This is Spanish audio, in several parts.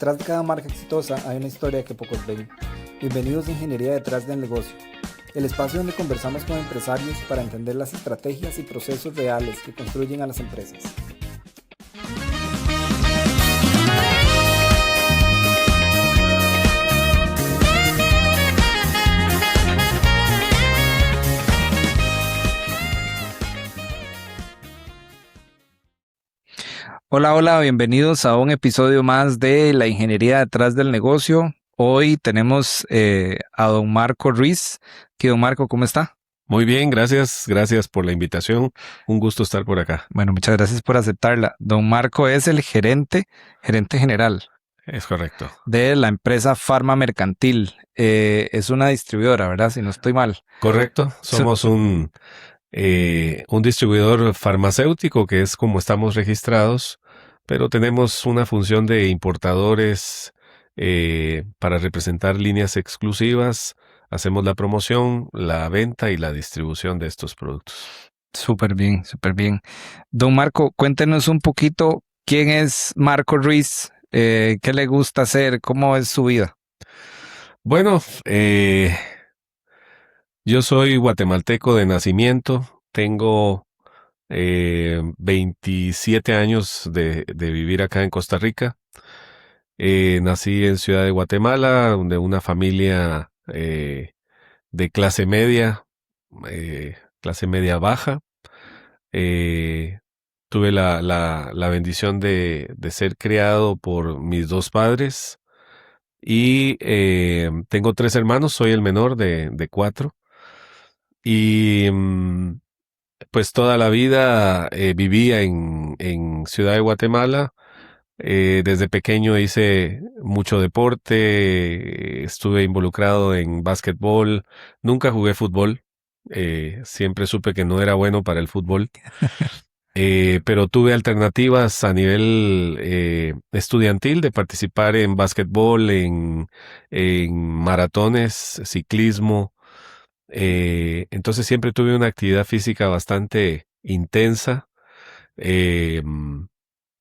Detrás de cada marca exitosa hay una historia que pocos ven. Bienvenidos a Ingeniería Detrás del Negocio, el espacio donde conversamos con empresarios para entender las estrategias y procesos reales que construyen a las empresas. Hola, hola, bienvenidos a un episodio más de la Ingeniería Detrás del Negocio. Hoy tenemos a don Marco Ruiz. Don Marco, ¿cómo está? Muy bien, gracias por la invitación. Un gusto estar por acá. Bueno, muchas gracias por aceptarla. Don Marco es el gerente general. Es correcto. De la empresa Pharma Mercantil. Es una distribuidora, ¿verdad? Si no estoy mal. Correcto. Somos un distribuidor farmacéutico, que es como estamos registrados, pero tenemos una función de importadores para representar líneas exclusivas. Hacemos la promoción, la venta y la distribución de estos productos. Súper bien, súper bien. Don Marco, cuéntenos un poquito quién es Marco Ruiz, qué le gusta hacer, cómo es su vida. Bueno, yo soy guatemalteco de nacimiento, tengo 27 años de vivir acá en Costa Rica. Nací en Ciudad de Guatemala, de una familia de clase media baja. Tuve la bendición de ser criado por mis dos padres y tengo 3 hermanos, soy el menor de 4. Y pues toda la vida vivía en Ciudad de Guatemala. Desde pequeño hice mucho deporte, estuve involucrado en básquetbol, nunca jugué fútbol, siempre supe que no era bueno para el fútbol, pero tuve alternativas a nivel estudiantil de participar en básquetbol, en maratones, ciclismo. Entonces siempre tuve una actividad física bastante intensa,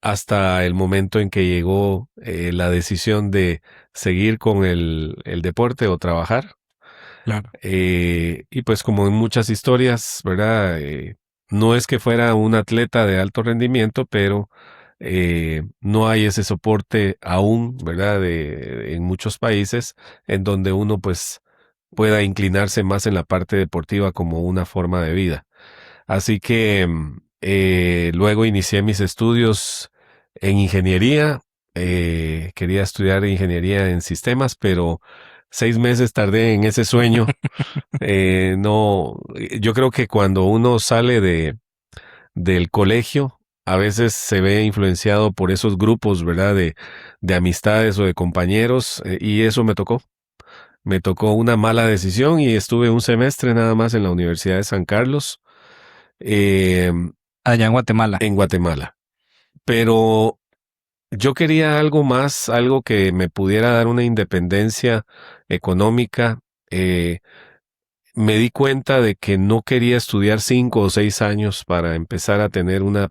hasta el momento en que llegó la decisión de seguir con el deporte o trabajar. Claro. Y pues como en muchas historias, ¿verdad? No es que fuera un atleta de alto rendimiento, pero no hay ese soporte aún, ¿verdad? En muchos países en donde uno pues pueda inclinarse más en la parte deportiva como una forma de vida. Así que luego inicié mis estudios en ingeniería. Quería estudiar ingeniería en sistemas, pero 6 meses tardé en ese sueño. No, yo creo que cuando uno sale del colegio, a veces se ve influenciado por esos grupos, ¿verdad? De amistades o de compañeros, y eso me tocó. Me tocó una mala decisión y estuve un semestre nada más en la Universidad de San Carlos. Allá en Guatemala. En Guatemala. Pero yo quería algo más, algo que me pudiera dar una independencia económica. Me di cuenta de que no quería estudiar 5 o 6 años para empezar a tener una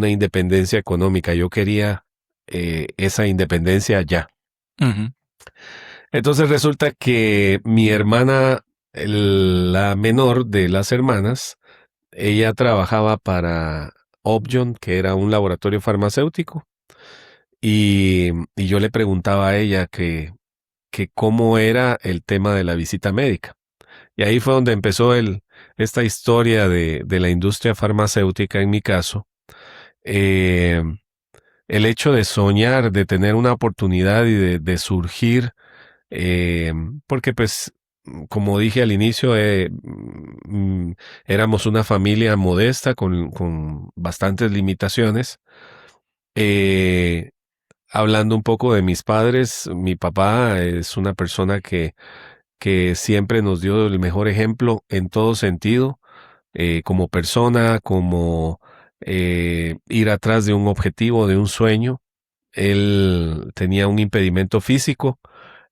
independencia económica. Yo quería esa independencia ya. Uh-huh. Entonces resulta que mi hermana, la menor de las hermanas, ella trabajaba para Upjohn, que era un laboratorio farmacéutico, y yo le preguntaba a ella que cómo era el tema de la visita médica. Y ahí fue donde empezó esta historia de la industria farmacéutica en mi caso. El hecho de soñar, de tener una oportunidad y de surgir, porque pues, como dije al inicio, éramos una familia modesta con bastantes limitaciones. Hablando un poco de mis padres, mi papá es una persona que siempre nos dio el mejor ejemplo en todo sentido, como persona, como ir atrás de un objetivo, de un sueño. Él tenía un impedimento físico,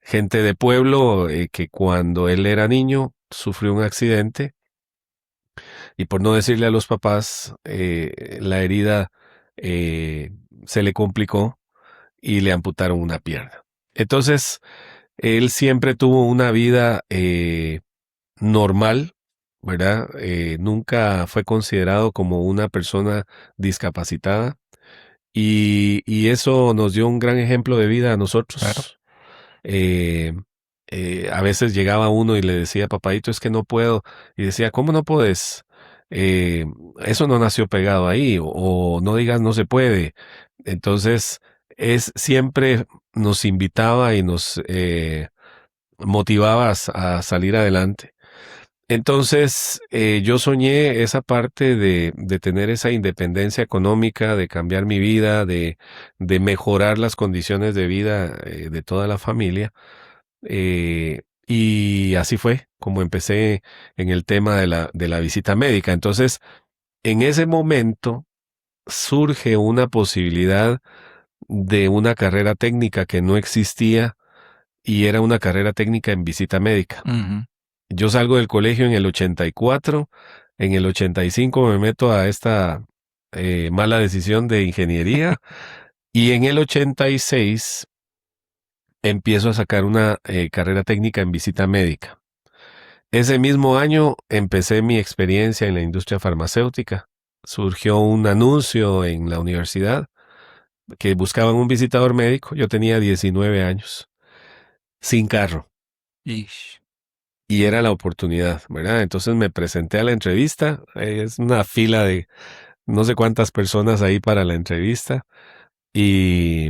gente de pueblo, que cuando él era niño sufrió un accidente y por no decirle a los papás, la herida se le complicó y le amputaron una pierna. Entonces, él siempre tuvo una vida normal, ¿verdad? Nunca fue considerado como una persona discapacitada y eso nos dio un gran ejemplo de vida a Claro. nosotros. Eh, a veces llegaba uno y le decía, papadito, es que no puedo. Y decía, ¿cómo no puedes? Eh, Eso no nació pegado ahí, o no digas no se puede. Entonces, siempre nos invitaba y nos motivaba a salir adelante. Entonces, yo soñé esa parte de tener esa independencia económica, de cambiar mi vida, de mejorar las condiciones de vida de toda la familia. Y así fue como empecé en el tema de la visita médica. Entonces, en ese momento surge una posibilidad de una carrera técnica que no existía y era una carrera técnica en visita médica. Ujú. Yo salgo del colegio en el 84, en el 85 me meto a esta mala decisión de ingeniería y en el 86 empiezo a sacar una carrera técnica en visita médica. Ese mismo año empecé mi experiencia en la industria farmacéutica. Surgió un anuncio en la universidad que buscaban un visitador médico. Yo tenía 19 años, sin carro. Ish. Y era la oportunidad, ¿verdad? Entonces me presenté a la entrevista. Es una fila de no sé cuántas personas ahí para la entrevista. Y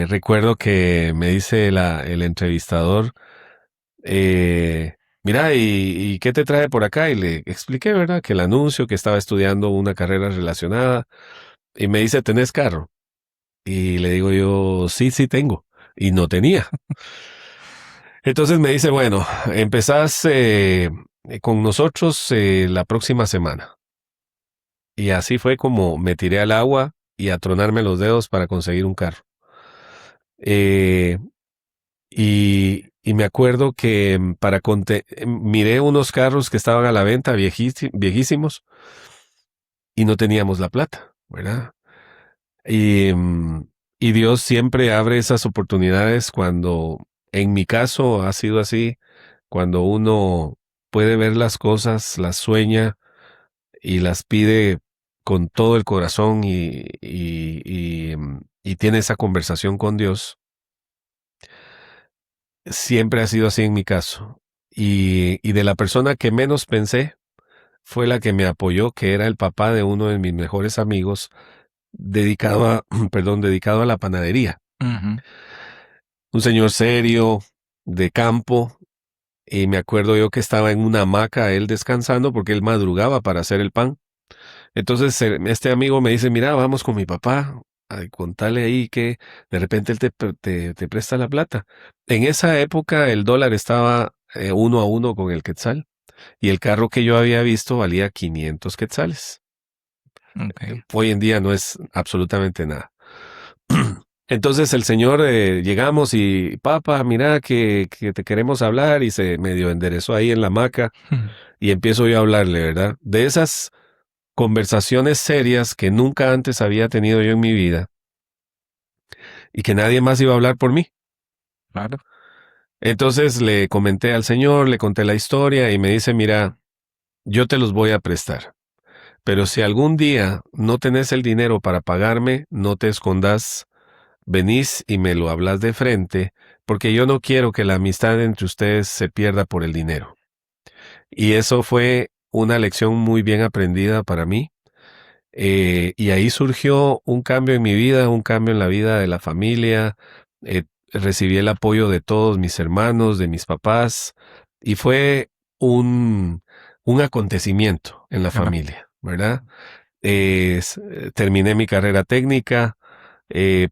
recuerdo que me dice el entrevistador, mira, ¿y qué te trae por acá? Y le expliqué, ¿verdad? Que el anuncio, que estaba estudiando una carrera relacionada. Y me dice, ¿tenés carro? Y le digo yo, sí, sí tengo. Y no tenía. Entonces me dice, bueno, empezás con nosotros la próxima semana. Y así fue como me tiré al agua y a tronarme los dedos para conseguir un carro. Eh, y me acuerdo que miré unos carros que estaban a la venta viejísimos y no teníamos la plata, ¿verdad? Y, y Dios siempre abre esas oportunidades cuando, en mi caso ha sido así, cuando uno puede ver las cosas, las sueña y las pide con todo el corazón y tiene esa conversación con Dios. Siempre ha sido así en mi caso. Y de la persona que menos pensé fue la que me apoyó, que era el papá de uno de mis mejores amigos, dedicado a, perdón, dedicado a la panadería. Ujú. Un señor serio, de campo, y me acuerdo yo que estaba en una hamaca él descansando porque él madrugaba para hacer el pan. Entonces este amigo me dice, mira, vamos con mi papá, a contarle ahí que de repente él te presta la plata. En esa época el dólar estaba 1 a 1 con el quetzal y el carro que yo había visto valía 500 quetzales. Ok. Hoy en día no es absolutamente nada. Entonces el señor, llegamos y, papá, mira que te queremos hablar y se medio enderezó ahí en la hamaca y empiezo yo a hablarle, ¿verdad? De esas conversaciones serias que nunca antes había tenido yo en mi vida y que nadie más iba a hablar por mí. Claro. Entonces le comenté al señor, le conté la historia y me dice, mira, yo te los voy a prestar, pero si algún día no tenés el dinero para pagarme, no te escondas, venís y me lo hablas de frente, porque yo no quiero que la amistad entre ustedes se pierda por el dinero. Y eso fue una lección muy bien aprendida para mí. Y ahí surgió un cambio en mi vida, un cambio en la vida de la familia. Recibí el apoyo de todos mis hermanos, de mis papás, y fue un, un acontecimiento en la Claro. familia, ¿verdad? Terminé mi carrera técnica,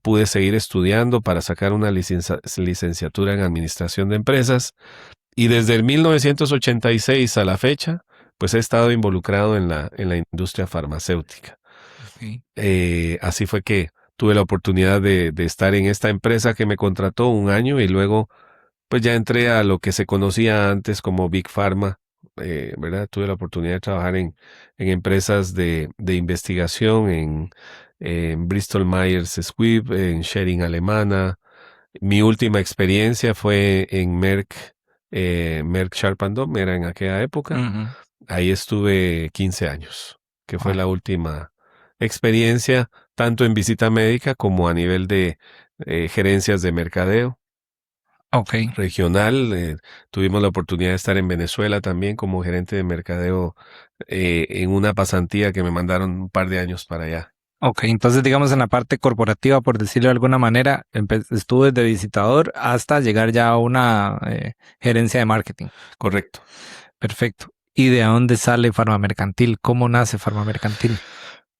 pude seguir estudiando para sacar una licenciatura en administración de empresas, y desde el 1986 a la fecha, pues he estado involucrado en la industria farmacéutica. Ok. Así fue que tuve la oportunidad de estar en esta empresa que me contrató un año y luego pues ya entré a lo que se conocía antes como Big Pharma, ¿verdad? Tuve la oportunidad de trabajar en empresas de investigación, en Bristol Myers Squibb, en Schering Alemana. Mi última experiencia fue en Merck Sharp and Dohme, era en aquella época. Ujú. Ahí estuve 15 años, que fue Wow. la última experiencia, tanto en visita médica como a nivel de gerencias de mercadeo Ok. regional. Tuvimos la oportunidad de estar en Venezuela también como gerente de mercadeo en una pasantía que me mandaron un par de años para allá. Ok, entonces digamos en la parte corporativa, por decirlo de alguna manera, estuve desde visitador hasta llegar ya a una gerencia de marketing. Correcto. Perfecto. ¿Y de dónde sale Farma Mercantil? ¿Cómo nace Farma Mercantil?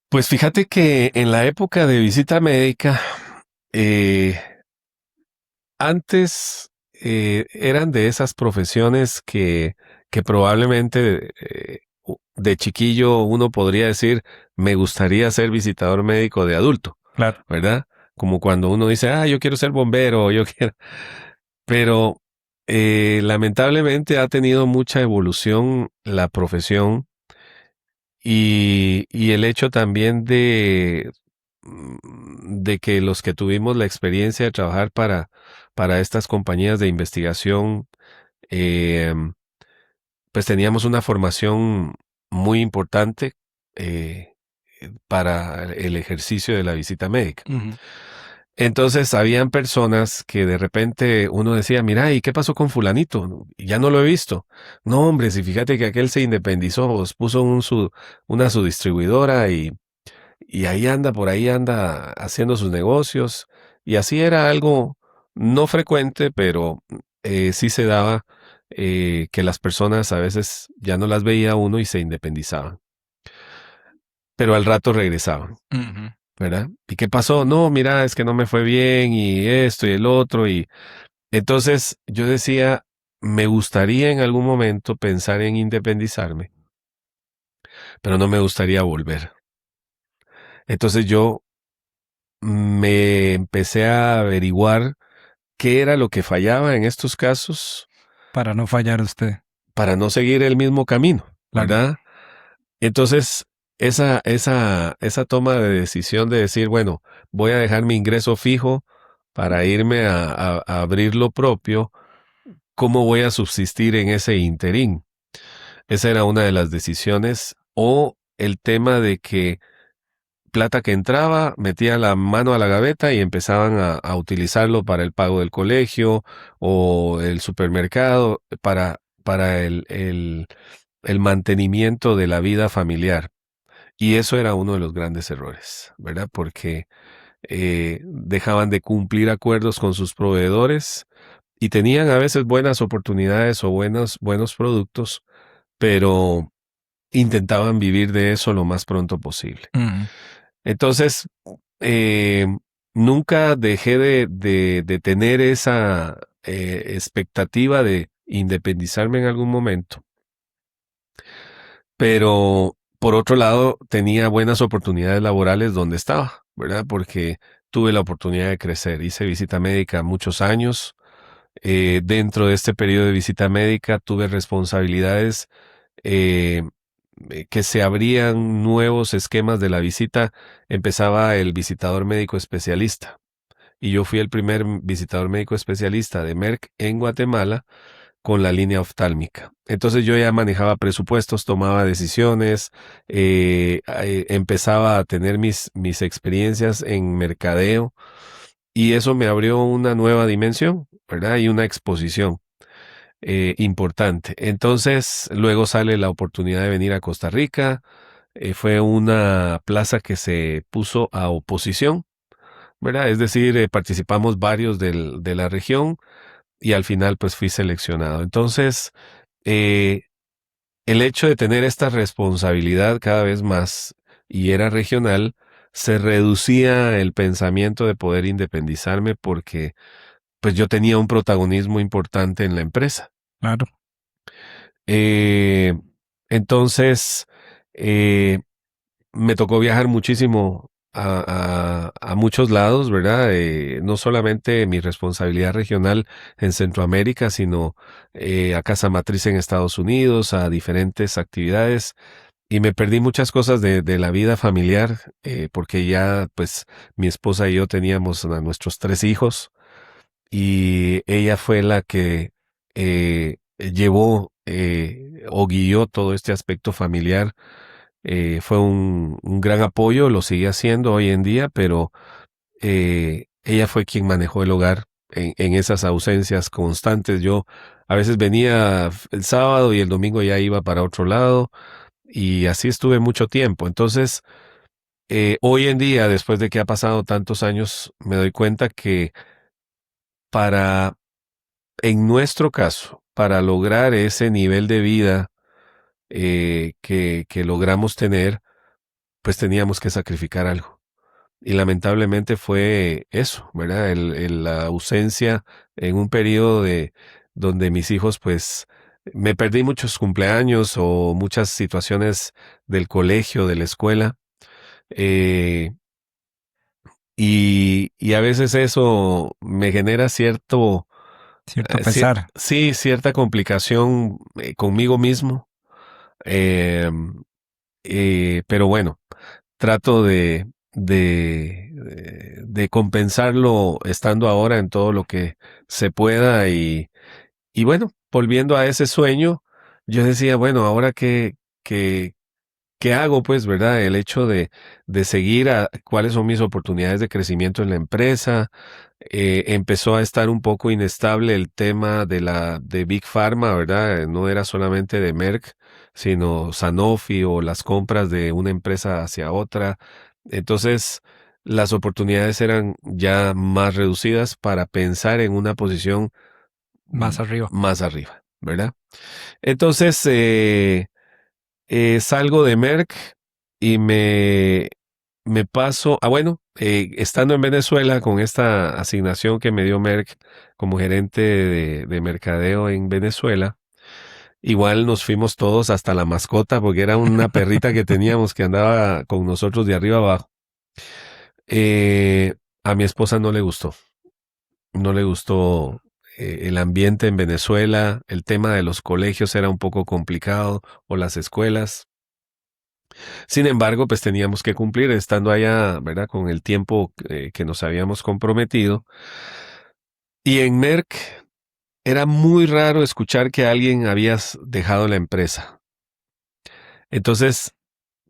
Pues fíjate que en la época de visita médica, antes eran de esas profesiones que probablemente de chiquillo uno podría decir, me gustaría ser visitador médico de adulto, Claro. ¿verdad? Como cuando uno dice, yo quiero ser bombero, yo quiero... Pero lamentablemente ha tenido mucha evolución la profesión y el hecho también de que los que tuvimos la experiencia de trabajar para estas compañías de investigación, eh, pues teníamos una formación muy importante para el ejercicio de la visita médica. Ujú. Entonces, habían personas que de repente uno decía, mira, ¿y qué pasó con fulanito? Ya no lo he visto. No, hombre, si fíjate que aquel se independizó, pues puso una su distribuidora y ahí anda, por ahí anda haciendo sus negocios. Y así era algo no frecuente, pero sí se daba que las personas a veces ya no las veía uno y se independizaban. Pero al rato regresaban. Ujú. ¿Verdad? ¿Y qué pasó? No, mira, es que no me fue bien y esto y el otro. Y entonces yo decía, me gustaría en algún momento pensar en independizarme, pero no me gustaría volver. Entonces yo me empecé a averiguar qué era lo que fallaba en estos casos Para no fallar usted. para no seguir el mismo camino, Claro. ¿verdad? Entonces, esa toma de decisión de decir, bueno, voy a dejar mi ingreso fijo para irme a abrir lo propio, ¿cómo voy a subsistir en ese interín? Esa era una de las decisiones. O el tema de que plata que entraba, metía la mano a la gaveta y empezaban a utilizarlo para el pago del colegio o el supermercado, para el mantenimiento de la vida familiar. Y eso era uno de los grandes errores, ¿verdad? Porque dejaban de cumplir acuerdos con sus proveedores y tenían a veces buenas oportunidades o buenos productos, pero intentaban vivir de eso lo más pronto posible. Ujú. Entonces, eh, nunca dejé de tener esa expectativa de independizarme en algún momento. Pero por otro lado, tenía buenas oportunidades laborales donde estaba, ¿verdad? Porque tuve la oportunidad de crecer. Hice visita médica muchos años. Dentro de este periodo de visita médica tuve responsabilidades eh, que se abrían nuevos esquemas de la visita. Empezaba el visitador médico especialista. Y yo fui el primer visitador médico especialista de Merck en Guatemala con la línea oftálmica. Entonces yo ya manejaba presupuestos, tomaba decisiones, empezaba a tener mis experiencias en mercadeo y eso me abrió una nueva dimensión, ¿verdad? Y una exposición importante. Entonces luego sale la oportunidad de venir a Costa Rica. Fue una plaza que se puso a oposición, ¿verdad? Es decir, participamos varios de la región y al final pues fui seleccionado. Entonces, eh, el hecho de tener esta responsabilidad cada vez más y era regional, se reducía el pensamiento de poder independizarme porque pues yo tenía un protagonismo importante en la empresa. Claro. Eh, entonces, eh, me tocó viajar muchísimo a muchos lados, ¿verdad? No solamente mi responsabilidad regional en Centroamérica, sino a Casa Matriz en Estados Unidos, a diferentes actividades. y me perdí muchas cosas de la vida familiar, porque ya pues mi esposa y yo teníamos a nuestros 3 hijos y ella fue la que llevó o guió todo este aspecto familiar. Fue un gran apoyo, lo sigue haciendo hoy en día, pero ella fue quien manejó el hogar en esas ausencias constantes. Yo a veces venía el sábado y el domingo ya iba para otro lado y así estuve mucho tiempo. Entonces, hoy en día, después de que ha pasado tantos años, me doy cuenta que para, en nuestro caso, para lograr ese nivel de vida que logramos tener, pues teníamos que sacrificar algo. Y lamentablemente fue eso, ¿verdad? La ausencia en un periodo donde mis hijos, pues, me perdí muchos cumpleaños o muchas situaciones del colegio, de la escuela. eh, y a veces eso me genera Cierto pesar. sí, cierta complicación conmigo mismo. eh, pero bueno, trato de compensarlo estando ahora en todo lo que se pueda y bueno, volviendo a ese sueño, yo decía, bueno, ahora qué, qué hago, pues, ¿verdad? El hecho de seguir a cuáles son mis oportunidades de crecimiento en la empresa. Empezó a estar un poco inestable el tema de Big Pharma, ¿verdad? No era solamente de Merck, sino Sanofi o las compras de una empresa hacia otra. Entonces, las oportunidades eran ya más reducidas para pensar en una posición Más arriba. más arriba, ¿verdad? Entonces, salgo de Merck y me paso, bueno, estando en Venezuela con esta asignación que me dio Merck como gerente de mercadeo en Venezuela, igual nos fuimos todos hasta la mascota porque era una perrita que teníamos que andaba con nosotros de arriba abajo. A mi esposa no le gustó, no le gustó el ambiente en Venezuela, el tema de los colegios era un poco complicado o las escuelas. Sin embargo, pues teníamos que cumplir estando allá, ¿verdad? Con el tiempo que nos habíamos comprometido. Y en Merck era muy raro escuchar que alguien había dejado la empresa. Entonces,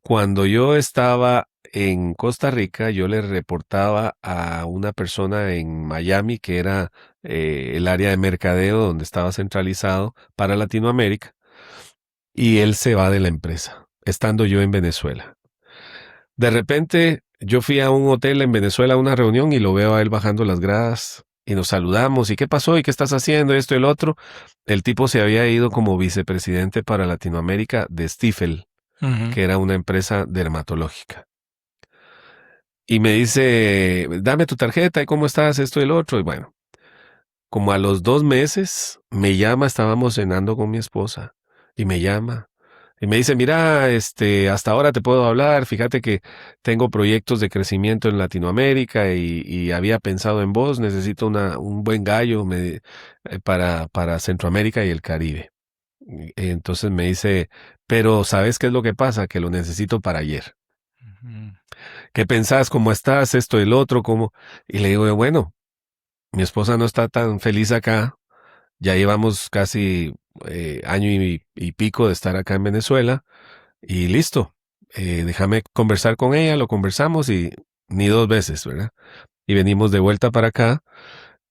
cuando yo estaba en Costa Rica, yo le reportaba a una persona en Miami, que era el área de mercadeo donde estaba centralizado para Latinoamérica, y él se va de la empresa, estando yo en Venezuela. De repente, yo fui a un hotel en Venezuela a una reunión y lo veo a él bajando las gradas y nos saludamos. ¿Y qué pasó? ¿Y qué estás haciendo? Esto y el otro. El tipo se había ido como vicepresidente para Latinoamérica de Stifel, Ujú. que era una empresa dermatológica. Y me dice, dame tu tarjeta y cómo estás, esto y el otro. Y bueno, como a los 2 meses me llama, estábamos cenando con mi esposa y me llama. Y me dice, mira, hasta ahora te puedo hablar, fíjate que tengo proyectos de crecimiento en Latinoamérica y había pensado en vos, necesito un buen gallo para Centroamérica y el Caribe. Entonces me dice, pero ¿sabes qué es lo que pasa? Que lo necesito para ayer. Ujú. ¿Qué pensás? ¿Cómo estás? Esto y el otro, ¿cómo? Y le digo, bueno, mi esposa no está tan feliz acá, ya llevamos casi año y pico de estar acá en Venezuela. Y listo, déjame conversar con ella, lo conversamos y ni 2 veces, ¿verdad? Y venimos de vuelta para acá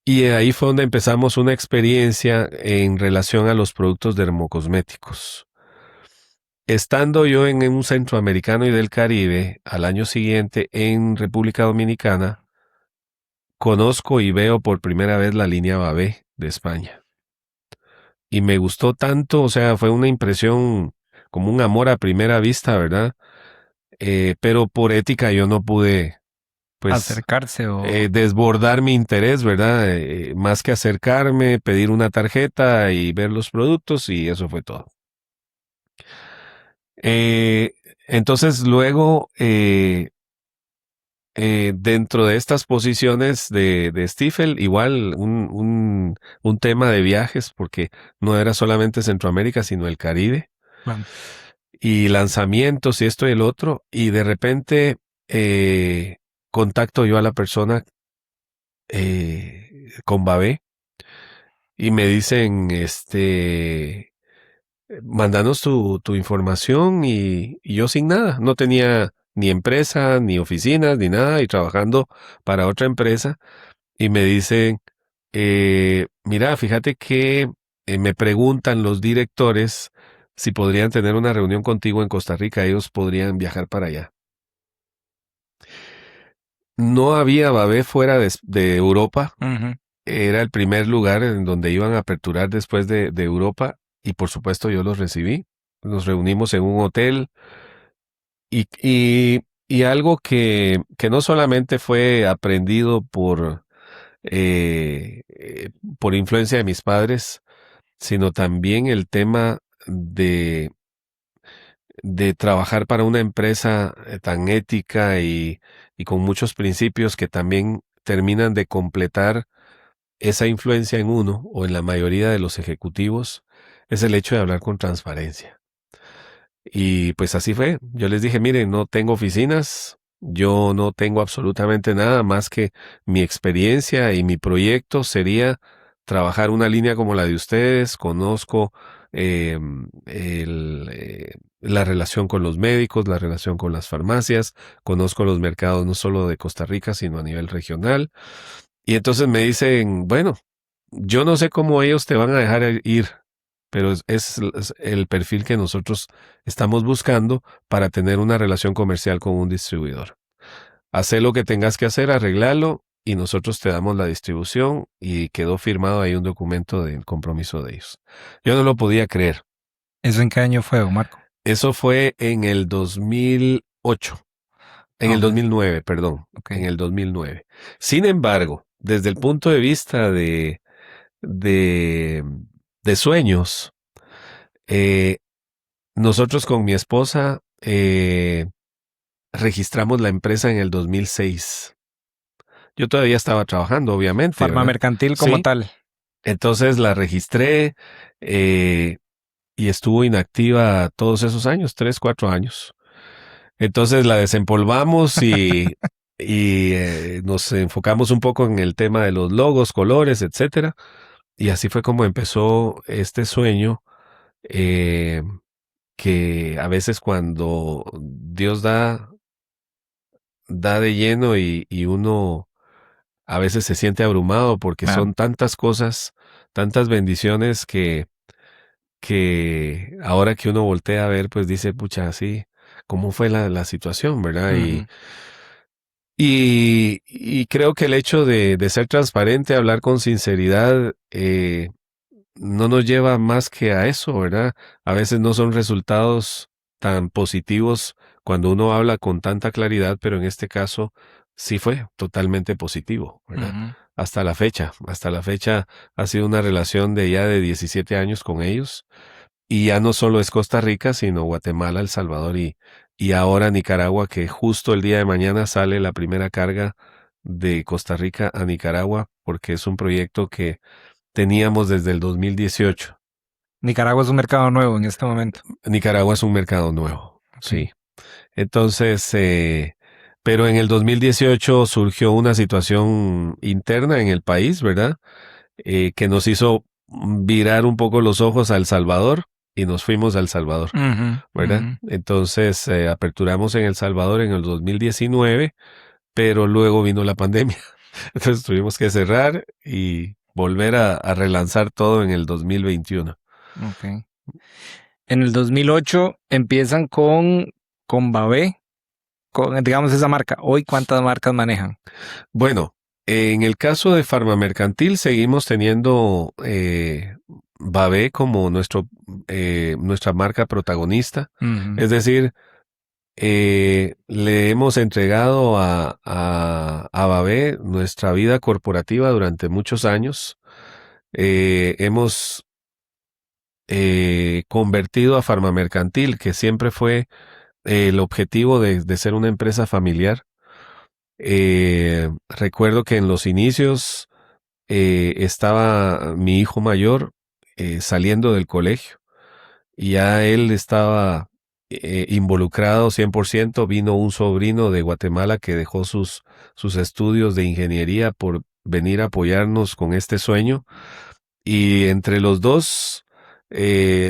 y ahí fue donde empezamos una experiencia en relación a los productos dermocosméticos. Estando yo en un centroamericano y del Caribe, al año siguiente en República Dominicana, conozco y veo por primera vez la línea Babé de España. Y me gustó tanto, o sea, fue una impresión como un amor a primera vista, ¿verdad? Pero por ética yo no pude, pues, Acercarse o desbordar mi interés, ¿verdad? Más que acercarme, pedir una tarjeta y ver los productos y eso fue todo. Eh, entonces luego, dentro de estas posiciones de Stifel, igual un tema de viajes, porque no era solamente Centroamérica, sino el Caribe. bueno, y lanzamientos y esto y el otro, y de repente contacto yo a la persona con Babé y me dicen, mándanos tu información y yo sin nada, no tenía ni empresa, ni oficinas, ni nada, y trabajando para otra empresa, y me dicen, mira, fíjate que me preguntan los directores si podrían tener una reunión contigo en Costa Rica, ellos podrían viajar para allá. No había Babé fuera de Europa, era el primer lugar en donde iban a aperturar después de Europa, y por supuesto yo los recibí. Nos reunimos en un hotel y algo que no solamente fue aprendido por influencia de mis padres, sino también el tema de trabajar para una empresa tan ética y con muchos principios que también terminan de completar esa influencia en uno o en la mayoría de los ejecutivos, es el hecho de hablar con transparencia. Y pues así fue. Yo les dije, miren, no tengo oficinas, yo no tengo absolutamente nada más que mi experiencia y mi proyecto sería trabajar una línea como la de ustedes. Conozco la relación con los médicos, la relación con las farmacias, conozco los mercados no solo de Costa Rica, sino a nivel regional. Y entonces me dicen, bueno, yo no sé cómo ellos te van a dejar ir, pero es el perfil que nosotros estamos buscando para tener una relación comercial con un distribuidor. Haz lo que tengas que hacer, arreglarlo y nosotros te damos la distribución, y quedó firmado ahí un documento de compromiso de ellos. Yo no lo podía creer. ¿Eso en qué año fue, don Marco? Eso fue en el 2008. En el 2009, perdón. Okay. En el 2009. Sin embargo, desde el punto de vista de sueños, nosotros con mi esposa registramos la empresa en el 2006. Yo todavía estaba trabajando, obviamente. Farma Mercantil como sí. tal. Entonces la registré y estuvo inactiva todos esos años, 3, 4 años. Entonces la desempolvamos y nos enfocamos un poco en el tema de los logos, colores, etcétera. Y así fue como empezó este sueño, que a veces cuando Dios da de lleno y uno a veces se siente abrumado porque son tantas cosas, tantas bendiciones que ahora que uno voltea a ver, pues dice, pucha, así, ¿cómo fue la situación, verdad? Y creo que el hecho de ser transparente, hablar con sinceridad, no nos lleva más que a eso, ¿verdad? A veces no son resultados tan positivos cuando uno habla con tanta claridad, pero en este caso sí fue totalmente positivo, ¿verdad? Hasta la fecha ha sido una relación de ya de 17 años con ellos, y ya no solo es Costa Rica, sino Guatemala, El Salvador y ahora Nicaragua, que justo el día de mañana sale la primera carga de Costa Rica a Nicaragua, porque es un proyecto que teníamos desde el 2018. Nicaragua es un mercado nuevo en este momento. Nicaragua es un mercado nuevo, sí. Entonces, pero en el 2018 surgió una situación interna en el país, ¿verdad? Que nos hizo virar un poco los ojos a El Salvador y nos fuimos a El Salvador, ¿verdad? Entonces, aperturamos en El Salvador en el 2019, pero luego vino la pandemia. Entonces tuvimos que cerrar y volver a relanzar todo en el 2021. Okay. En el 2008 empiezan con Babé, con, digamos, esa marca. Hoy, ¿cuántas marcas manejan? Bueno, en el caso de Farma Mercantil seguimos teniendo Babé como nuestra marca protagonista. Es decir, le hemos entregado a Babé nuestra vida corporativa durante muchos años. Hemos convertido a Farma Mercantil, que siempre fue el objetivo de ser una empresa familiar. Recuerdo que en los inicios estaba mi hijo mayor saliendo del colegio y ya él estaba involucrado 100%. Vino un sobrino de Guatemala que dejó sus estudios de ingeniería por venir a apoyarnos con este sueño. Y entre los dos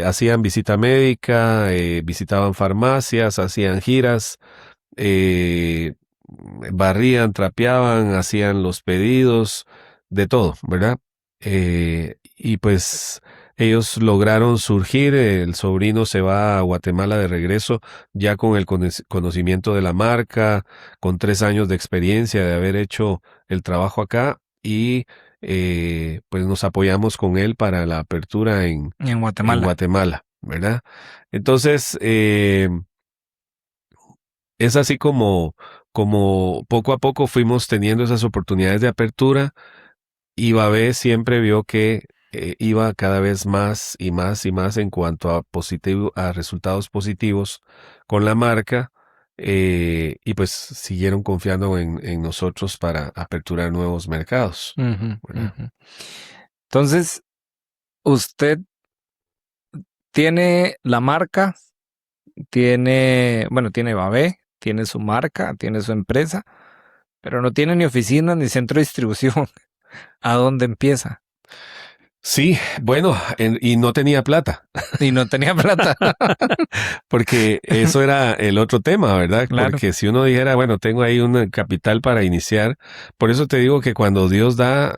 hacían visita médica, visitaban farmacias, hacían giras, eh, barrían, trapeaban, hacían los pedidos, de todo, ¿verdad? Y pues ellos lograron surgir, el sobrino se va a Guatemala de regreso ya con el conocimiento de la marca, con 3 años de experiencia de haber hecho el trabajo acá y pues nos apoyamos con él para la apertura en Guatemala, ¿verdad? Entonces, es así como poco a poco fuimos teniendo esas oportunidades de apertura y Babé siempre vio que iba cada vez más y más y más en cuanto a resultados positivos con la marca y pues siguieron confiando en nosotros para aperturar nuevos mercados. Entonces, usted tiene la marca, tiene Babé, tiene su marca, tiene su empresa, pero no tiene ni oficina ni centro de distribución. ¿A dónde empieza? Sí, bueno, y no tenía plata. Y no tenía plata. Porque eso era el otro tema, ¿verdad? Claro. Porque si uno dijera, bueno, tengo ahí un capital para iniciar, por eso te digo que cuando Dios da,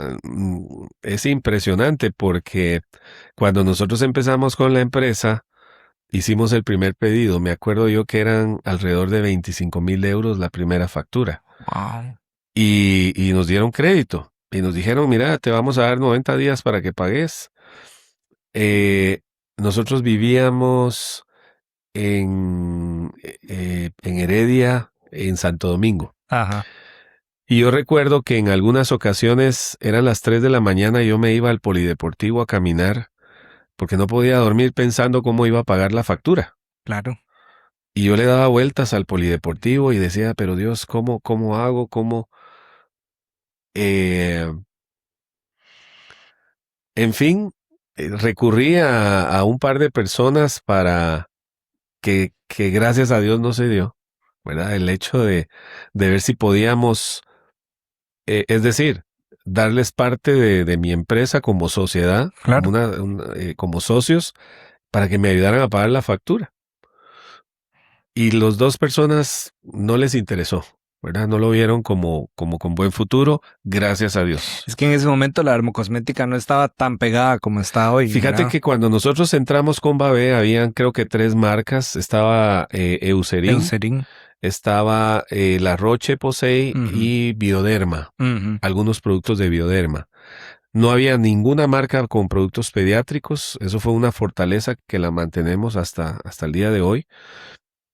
es impresionante, porque cuando nosotros empezamos con la empresa, hicimos el primer pedido. Me acuerdo yo que eran alrededor de 25,000 euros la primera factura. Wow. Y nos dieron crédito. Y nos dijeron, mira, te vamos a dar 90 días para que pagues. Nosotros vivíamos en Heredia, en Santo Domingo. Ajá. Y yo recuerdo que en algunas ocasiones eran las 3 de la mañana y yo me iba al polideportivo a caminar porque no podía dormir pensando cómo iba a pagar la factura. Claro. Y yo le daba vueltas al polideportivo y decía, pero Dios, ¿cómo hago? En fin, recurrí a un par de personas para que gracias a Dios no se dio, ¿verdad? El hecho de ver si podíamos, es decir, darles parte de mi empresa como sociedad, Claro. como socios, para que me ayudaran a pagar la factura. Y los dos personas no les interesó, ¿verdad? No lo vieron como con buen futuro, gracias a Dios. Es que en ese momento la dermocosmética no estaba tan pegada como está hoy. Fíjate ¿verdad? que cuando nosotros entramos con Babé, habían creo que 3 marcas. Estaba Eucerin, estaba La Roche-Posay y Bioderma, algunos productos de Bioderma. No había ninguna marca con productos pediátricos. Eso fue una fortaleza que la mantenemos hasta el día de hoy.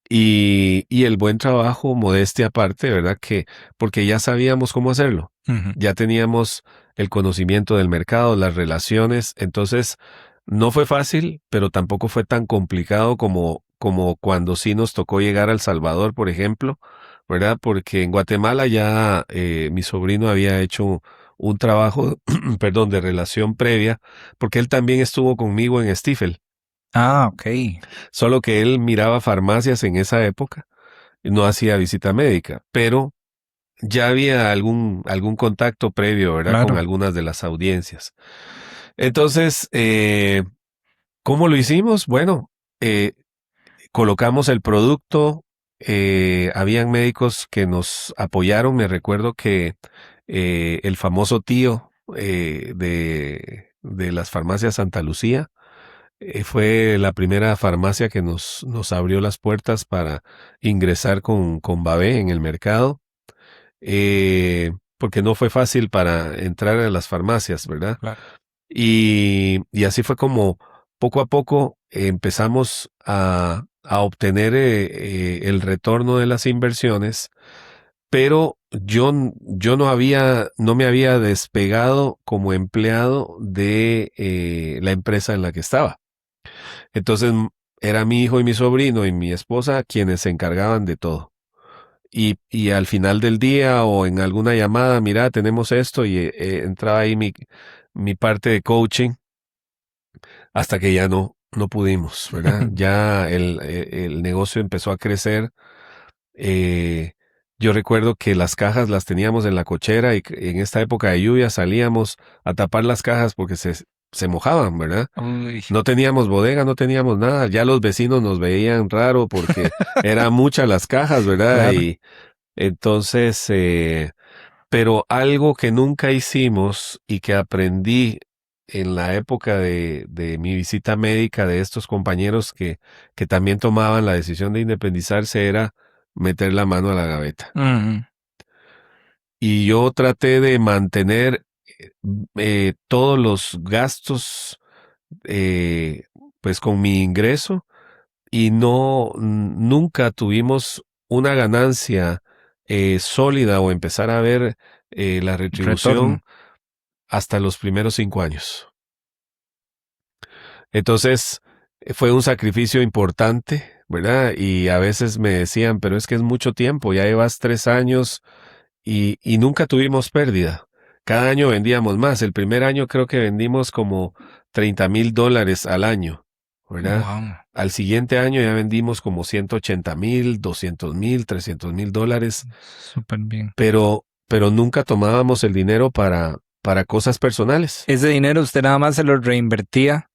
Y el buen trabajo, modestia aparte, ¿verdad? Porque ya sabíamos cómo hacerlo. Ya teníamos el conocimiento del mercado, las relaciones. Entonces, no fue fácil, pero tampoco fue tan complicado como cuando sí nos tocó llegar a El Salvador, por ejemplo, ¿verdad? Porque en Guatemala ya mi sobrino había hecho un trabajo, perdón, de relación previa, porque él también estuvo conmigo en Stifel. Ah, ok. Solo que él miraba farmacias en esa época, no hacía visita médica, pero ya había algún contacto previo, ¿verdad? Claro. Con algunas de las audiencias. Entonces, ¿cómo lo hicimos? Bueno, colocamos el producto, habían médicos que nos apoyaron, me recuerdo que el famoso tío de las farmacias Santa Lucía, fue la primera farmacia que nos abrió las puertas para ingresar con Babé en el mercado, porque no fue fácil para entrar a las farmacias, ¿verdad? Claro. Y así fue como poco a poco empezamos a obtener el retorno de las inversiones, pero yo no me había despegado como empleado de la empresa en la que estaba. Entonces era mi hijo y mi sobrino y mi esposa quienes se encargaban de todo. Y al final del día o en alguna llamada, mira, tenemos esto y entraba ahí mi parte de coaching hasta que ya no no pudimos, ¿verdad? Ya el negocio empezó a crecer. Yo recuerdo que las cajas las teníamos en la cochera y en esta época de lluvia salíamos a tapar las cajas porque se mojaban, ¿verdad? Uy, No teníamos bodega, no teníamos nada. Ya los vecinos nos veían raro porque eran muchas las cajas, ¿verdad? claro. Y entonces, pero algo que nunca hicimos y que aprendí en la época de mi visita médica de estos compañeros que también tomaban la decisión de independizarse era meter la mano a la gaveta. Ujú. Y yo traté de mantener todos los gastos pues con mi ingreso y nunca tuvimos una ganancia sólida o empezar a ver la Retorno. retribución hasta los primeros 5 años. Entonces, fue un sacrificio importante, ¿verdad? Y a veces me decían, pero es que es mucho tiempo, ya llevas 3 años y nunca tuvimos pérdida. Cada año vendíamos más. El primer año creo que vendimos como $30,000 al año, ¿verdad? Wow, Al siguiente año ya vendimos como 180,000, 200,000, $300,000, súper bien. pero nunca tomábamos el dinero para cosas personales. Ese dinero usted nada más se lo reinvertía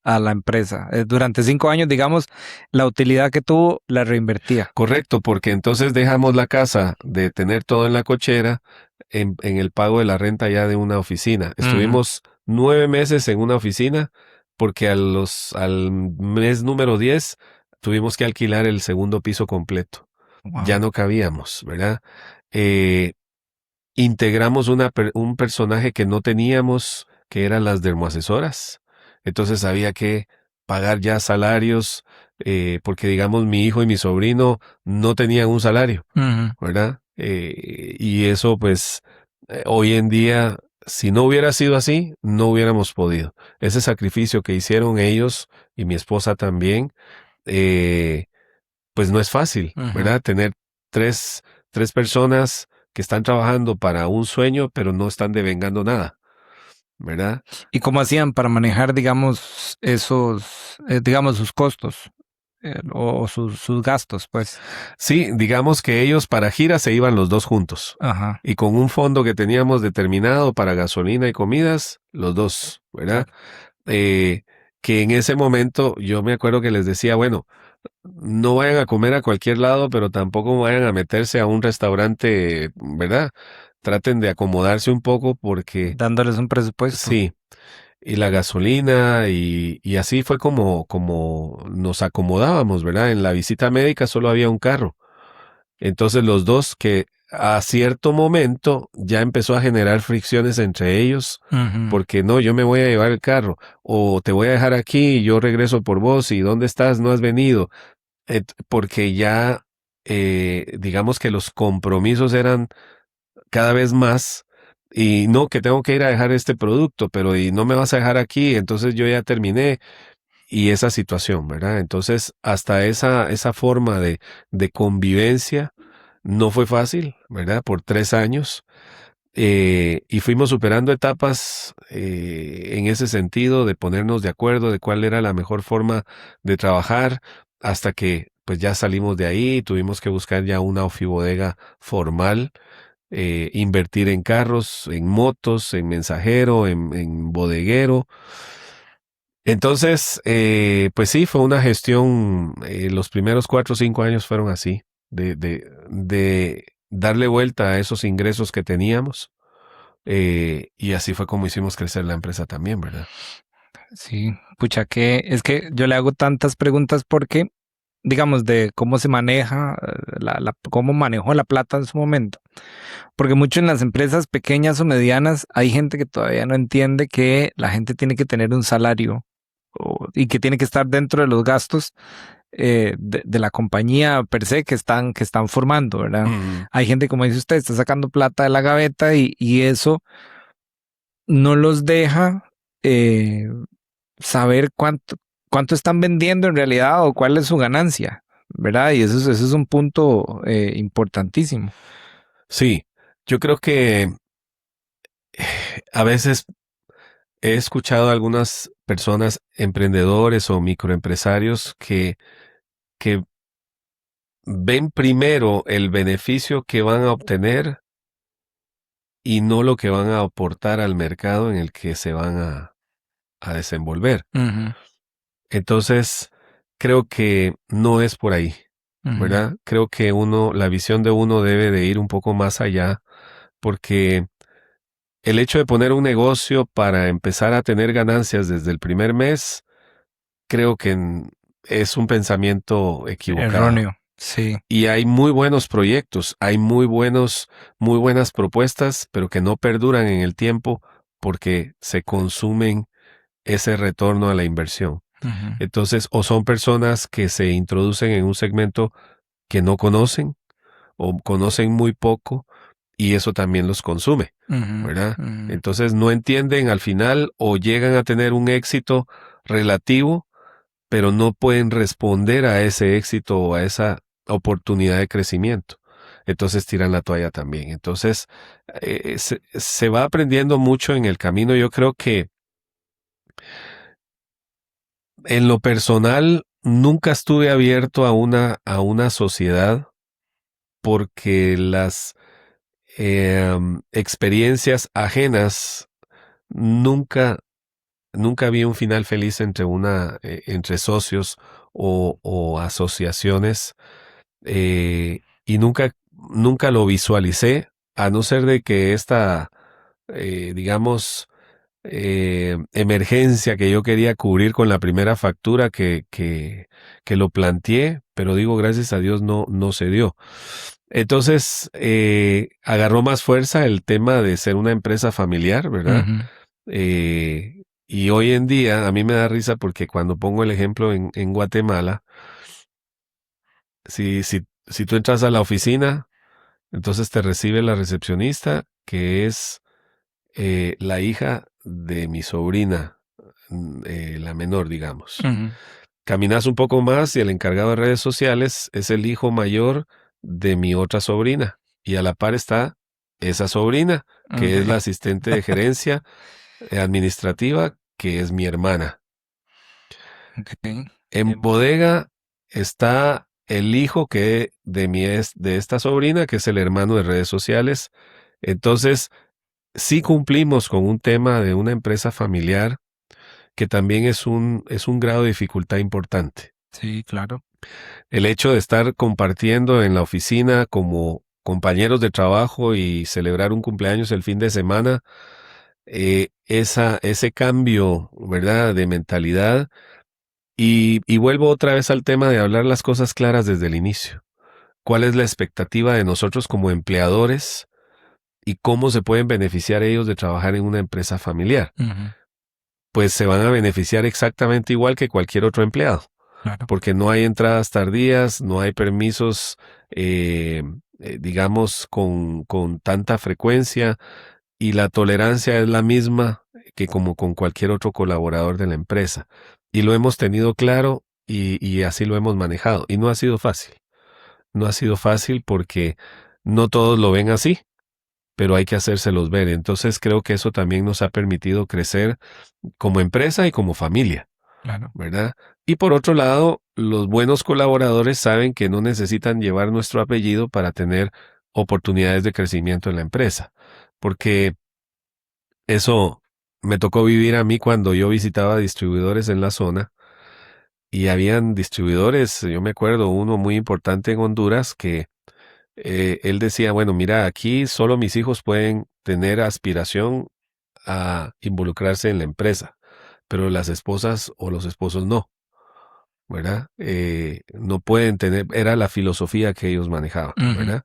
a la empresa. Durante 5 años, digamos, la utilidad que tuvo la reinvertía. Correcto, porque entonces dejamos la casa de tener todo en la cochera en el pago de la renta ya de una oficina. Estuvimos 9 meses en una oficina porque al mes número 10 tuvimos que alquilar el segundo piso completo. Wow. Ya no cabíamos, ¿verdad? Integramos un personaje que no teníamos, que eran las dermoasesoras. Entonces había que pagar ya salarios, porque digamos mi hijo y mi sobrino no tenían un salario, Ujú. ¿verdad? Y eso pues hoy en día, si no hubiera sido así, no hubiéramos podido. Ese sacrificio que hicieron ellos y mi esposa también, pues no es fácil, Ujú. ¿verdad? Tener tres personas que están trabajando para un sueño, pero no están devengando nada, ¿verdad? ¿Y cómo hacían para manejar, digamos, esos, digamos, sus costos o sus gastos, pues? Sí, digamos que ellos para giras se iban los dos juntos. Ajá. Y con un fondo que teníamos determinado para gasolina y comidas, los dos, ¿verdad? Que en ese momento yo me acuerdo que les decía, bueno, no vayan a comer a cualquier lado, pero tampoco vayan a meterse a un restaurante, ¿verdad? Traten de acomodarse un poco porque Dándoles un presupuesto. sí, y la gasolina y así fue como nos acomodábamos, ¿verdad? En la visita médica solo había un carro. Entonces los dos que a cierto momento ya empezó a generar fricciones entre ellos, Ujú. porque no, yo me voy a llevar el carro, o te voy a dejar aquí y yo regreso por vos, y ¿dónde estás? No has venido. Porque ya, digamos que los compromisos eran cada vez más, y no, que tengo que ir a dejar este producto, pero y no me vas a dejar aquí, entonces yo ya terminé, y esa situación, ¿verdad? Entonces, hasta esa forma de convivencia no fue fácil, ¿verdad? Por 3 años. Y fuimos superando etapas en ese sentido de ponernos de acuerdo de cuál era la mejor forma de trabajar hasta que pues ya salimos de ahí, tuvimos que buscar ya una ofibodega formal, invertir en carros, en motos, en mensajero, en bodeguero. Entonces, pues sí, fue una gestión, los primeros 4 o 5 años fueron así, de darle vuelta a esos ingresos que teníamos. Y así fue como hicimos crecer la empresa también, ¿verdad? Sí, pucha, que es que yo le hago tantas preguntas porque, digamos, de cómo se maneja, cómo manejó la plata en su momento. Porque mucho en las empresas pequeñas o medianas hay gente que todavía no entiende que la gente tiene que tener un salario y que tiene que estar dentro de los gastos de la compañía per se que están formando, ¿verdad? Mm, Hay gente, como dice usted, está sacando plata de la gaveta y eso no los deja eh, saber cuánto están vendiendo en realidad o cuál es su ganancia, ¿verdad? Y eso es un punto importantísimo. sí, yo creo que a veces he escuchado a algunas personas, emprendedores o microempresarios, que ven primero el beneficio que van a obtener y no lo que van a aportar al mercado en el que se van a desenvolver. Ujú, Entonces, creo que no es por ahí, ujú. ¿verdad? Creo que la visión de uno debe de ir un poco más allá, porque el hecho de poner un negocio para empezar a tener ganancias desde el primer mes, creo que es un pensamiento equivocado. Erróneo, sí. Y hay muy buenos proyectos, hay muy buenas propuestas, pero que no perduran en el tiempo porque se consumen ese retorno a la inversión. Ujú, Entonces, o son personas que se introducen en un segmento que no conocen o conocen muy poco y eso también los consume, ujú, ¿verdad? ujú. Entonces no entienden al final o llegan a tener un éxito relativo, pero no pueden responder a ese éxito o a esa oportunidad de crecimiento. Entonces tiran la toalla también. Entonces se va aprendiendo mucho en el camino. Yo creo que en lo personal nunca estuve abierto a una sociedad porque las experiencias ajenas nunca nunca vi un final feliz entre socios o asociaciones, y nunca lo visualicé, a no ser de que esta, digamos, emergencia que yo quería cubrir con la primera factura que lo planteé, pero digo, gracias a Dios no se dio. Entonces, agarró más fuerza el tema de ser una empresa familiar, ¿verdad? Ujú. Y hoy en día a mí me da risa porque cuando pongo el ejemplo en Guatemala, si tú entras a la oficina, entonces te recibe la recepcionista, que es la hija de mi sobrina, la menor, digamos. Ujú. Caminas un poco más y el encargado de redes sociales es el hijo mayor de mi otra sobrina. Y a la par está esa sobrina, que es la Okay. asistente de gerencia administrativa, que es mi hermana. Okay. En bodega está el hijo de esta sobrina, que es el hermano de redes sociales. Entonces, sí cumplimos con un tema de una empresa familiar que también es un grado de dificultad importante. Sí, claro. El hecho de estar compartiendo en la oficina como compañeros de trabajo y celebrar un cumpleaños el fin de semana, ese cambio, ¿verdad?, de mentalidad. Y vuelvo otra vez al tema de hablar las cosas claras desde el inicio. ¿Cuál es la expectativa de nosotros como empleadores y cómo se pueden beneficiar ellos de trabajar en una empresa familiar? Ujú, Pues se van a beneficiar exactamente igual que cualquier otro empleado, claro. porque no hay entradas tardías, no hay permisos, digamos, con tanta frecuencia, y la tolerancia es la misma que como con cualquier otro colaborador de la empresa. Y lo hemos tenido claro y así lo hemos manejado. Y no ha sido fácil. No ha sido fácil porque no todos lo ven así, pero hay que hacérselos ver. Entonces creo que eso también nos ha permitido crecer como empresa y como familia, Claro. ¿verdad? Y por otro lado, los buenos colaboradores saben que no necesitan llevar nuestro apellido para tener oportunidades de crecimiento en la empresa, porque eso me tocó vivir a mí cuando yo visitaba distribuidores en la zona y habían distribuidores, yo me acuerdo uno muy importante en Honduras que él decía, bueno, mira, aquí solo mis hijos pueden tener aspiración a involucrarse en la empresa, pero las esposas o los esposos no, ¿verdad? No pueden tener, era la filosofía que ellos manejaban, Ujú. ¿verdad?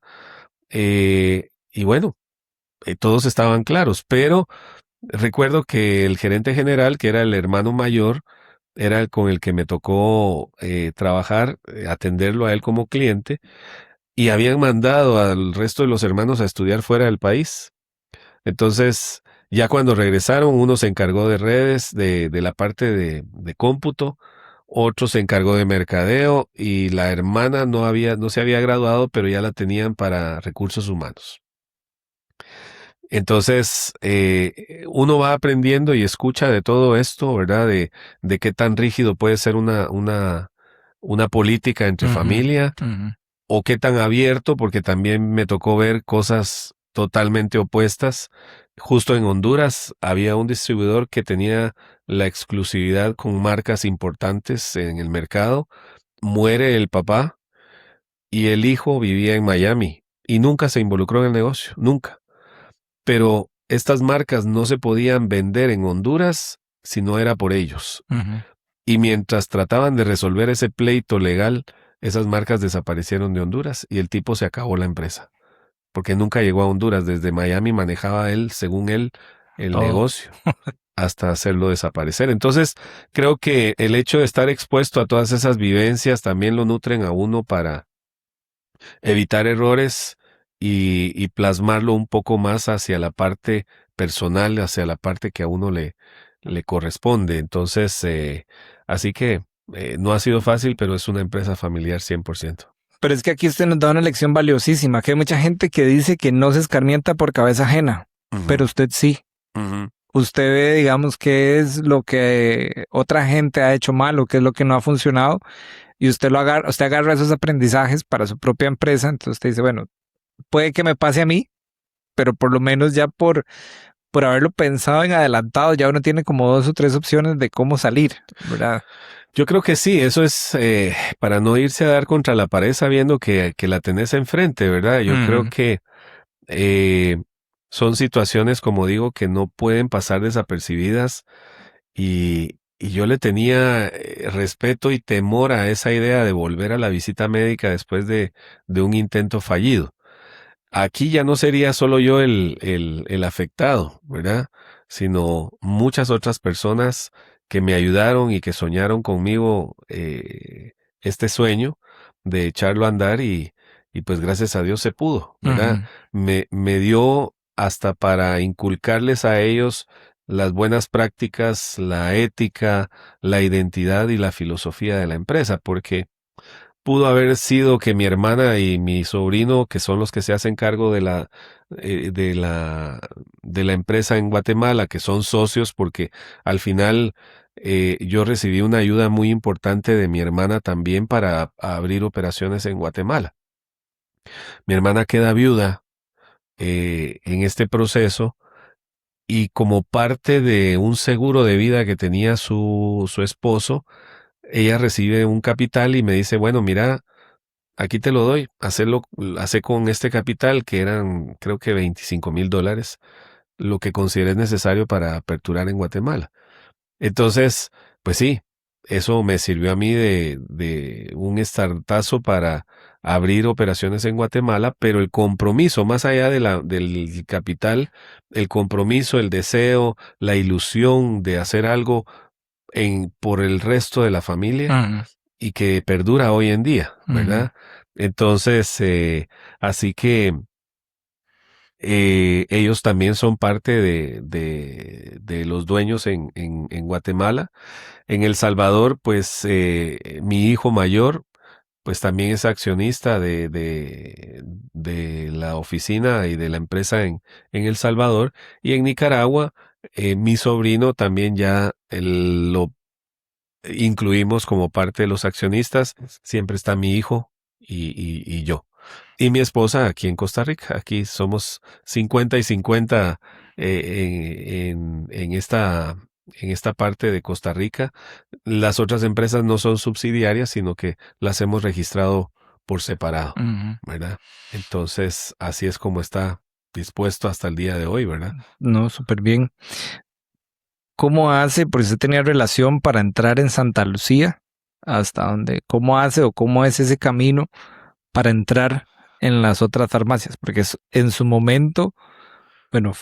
Y bueno, todos estaban claros, pero recuerdo que el gerente general, que era el hermano mayor, era el con el que me tocó trabajar, atenderlo a él como cliente, y habían mandado al resto de los hermanos a estudiar fuera del país. Entonces, ya cuando regresaron, uno se encargó de redes, de la parte de cómputo, otro se encargó de mercadeo, y la hermana no se había graduado, pero ya la tenían para recursos humanos. Entonces, uno va aprendiendo y escucha de todo esto, ¿verdad? De qué tan rígido puede ser una política entre familia, o qué tan abierto, porque también me tocó ver cosas totalmente opuestas. Justo en Honduras había un distribuidor que tenía la exclusividad con marcas importantes en el mercado. Muere el papá y el hijo vivía en Miami y nunca se involucró en el negocio, nunca. Pero estas marcas no se podían vender en Honduras si no era por ellos. Y mientras trataban de resolver ese pleito legal, esas marcas desaparecieron de Honduras y el tipo se acabó la empresa. Porque nunca llegó a Honduras. Desde Miami manejaba él, según él, el Todo. negocio hasta hacerlo desaparecer. Entonces, creo que el hecho de estar expuesto a todas esas vivencias también lo nutren a uno para evitar errores y plasmarlo un poco más hacia la parte personal, hacia la parte que a uno le corresponde. Entonces, así que no ha sido fácil, pero es una empresa familiar 100%. Pero es que aquí usted nos da una lección valiosísima, que hay mucha gente que dice que no se escarmienta por cabeza ajena, pero usted sí. Usted ve, digamos, qué es lo que otra gente ha hecho mal o qué es lo que no ha funcionado y usted agarra esos aprendizajes para su propia empresa. Entonces usted dice, bueno, puede que me pase a mí, pero por lo menos ya por haberlo pensado en adelantado, ya uno tiene como 2 o 3 opciones de cómo salir, ¿verdad? Yo creo que sí, eso es para no irse a dar contra la pared sabiendo que la tenés enfrente, ¿verdad? Yo creo que son situaciones, como digo, que no pueden pasar desapercibidas y yo le tenía respeto y temor a esa idea de volver a la visita médica después de un intento fallido. Aquí ya no sería solo yo el afectado, ¿verdad? Sino muchas otras personas que me ayudaron y que soñaron conmigo este sueño de echarlo a andar y pues gracias a Dios se pudo, ¿verdad? Me dio hasta para inculcarles a ellos las buenas prácticas, la ética, la identidad y la filosofía de la empresa, porque pudo haber sido que mi hermana y mi sobrino, que son los que se hacen cargo de la empresa en Guatemala, que son socios, porque al final yo recibí una ayuda muy importante de mi hermana también para abrir operaciones en Guatemala. Mi hermana queda viuda en este proceso y como parte de un seguro de vida que tenía su esposo, ella recibe un capital y me dice, bueno, mira, aquí te lo doy, hace con este capital que eran creo que $25,000, lo que consideres necesario para aperturar en Guatemala. Entonces, pues sí, eso me sirvió a mí de un startazo para abrir operaciones en Guatemala, pero el compromiso, más allá del capital, el compromiso, el deseo, la ilusión de hacer algo por el resto de la familia y que perdura hoy en día, ¿verdad? Entonces, así que ellos también son parte de los dueños en Guatemala. En El Salvador, pues mi hijo mayor, pues también es accionista de la oficina y de la empresa en El Salvador. Y en Nicaragua, mi sobrino también ya lo incluimos como parte de los accionistas. Siempre está mi hijo y yo. Y mi esposa aquí en Costa Rica. Aquí somos 50 y 50 en esta parte de Costa Rica. Las otras empresas no son subsidiarias, sino que las hemos registrado por separado, ¿verdad? Entonces, así es como está dispuesto hasta el día de hoy, ¿verdad? No, súper bien. ¿Cómo hace? Porque usted tenía relación para entrar en Santa Lucía, hasta dónde, ¿cómo hace o cómo es ese camino para entrar en las otras farmacias? Porque en su momento, bueno,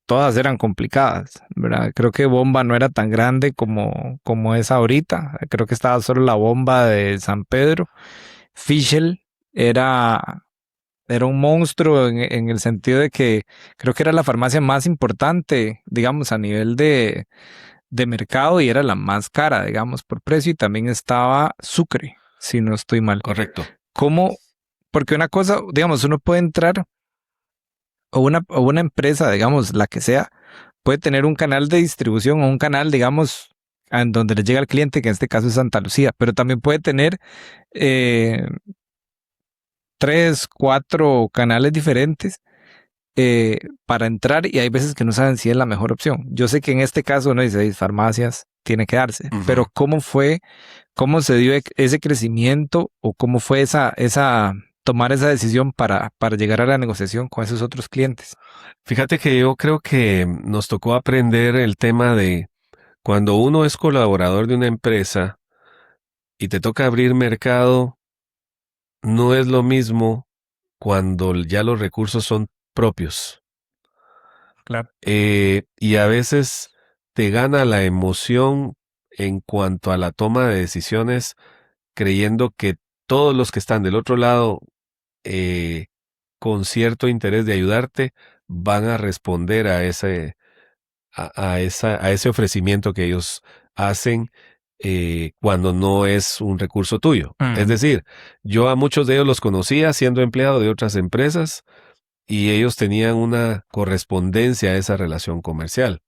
todas eran complicadas, ¿verdad? Creo que Bomba no era tan grande como es ahorita. Creo que estaba solo la Bomba de San Pedro. Fischl era un monstruo en el sentido de que creo que era la farmacia más importante, digamos, a nivel de mercado y era la más cara, digamos, por precio. Y también estaba Sucre, si no estoy mal. Correcto. ¿Cómo? Porque una cosa, digamos, uno puede entrar o una empresa, digamos, la que sea, puede tener un canal de distribución o un canal, digamos, en donde le llega al cliente, que en este caso es Santa Lucía, pero también puede tener eh, 3, 4 canales diferentes para entrar y hay veces que no saben si es la mejor opción. Yo sé que en este caso uno dice, farmacias tiene que darse, pero cómo se dio ese crecimiento o cómo fue tomar esa decisión para llegar a la negociación con esos otros clientes? Fíjate que yo creo que nos tocó aprender el tema de cuando uno es colaborador de una empresa y te toca abrir mercado, no es lo mismo cuando ya los recursos son propios. Claro. Y a veces te gana la emoción en cuanto a la toma de decisiones, creyendo que todos los que están del otro lado eh, con cierto interés de ayudarte van a responder a ese ofrecimiento que ellos hacen cuando no es un recurso tuyo. Es decir, yo a muchos de ellos los conocía siendo empleado de otras empresas y ellos tenían una correspondencia a esa relación comercial.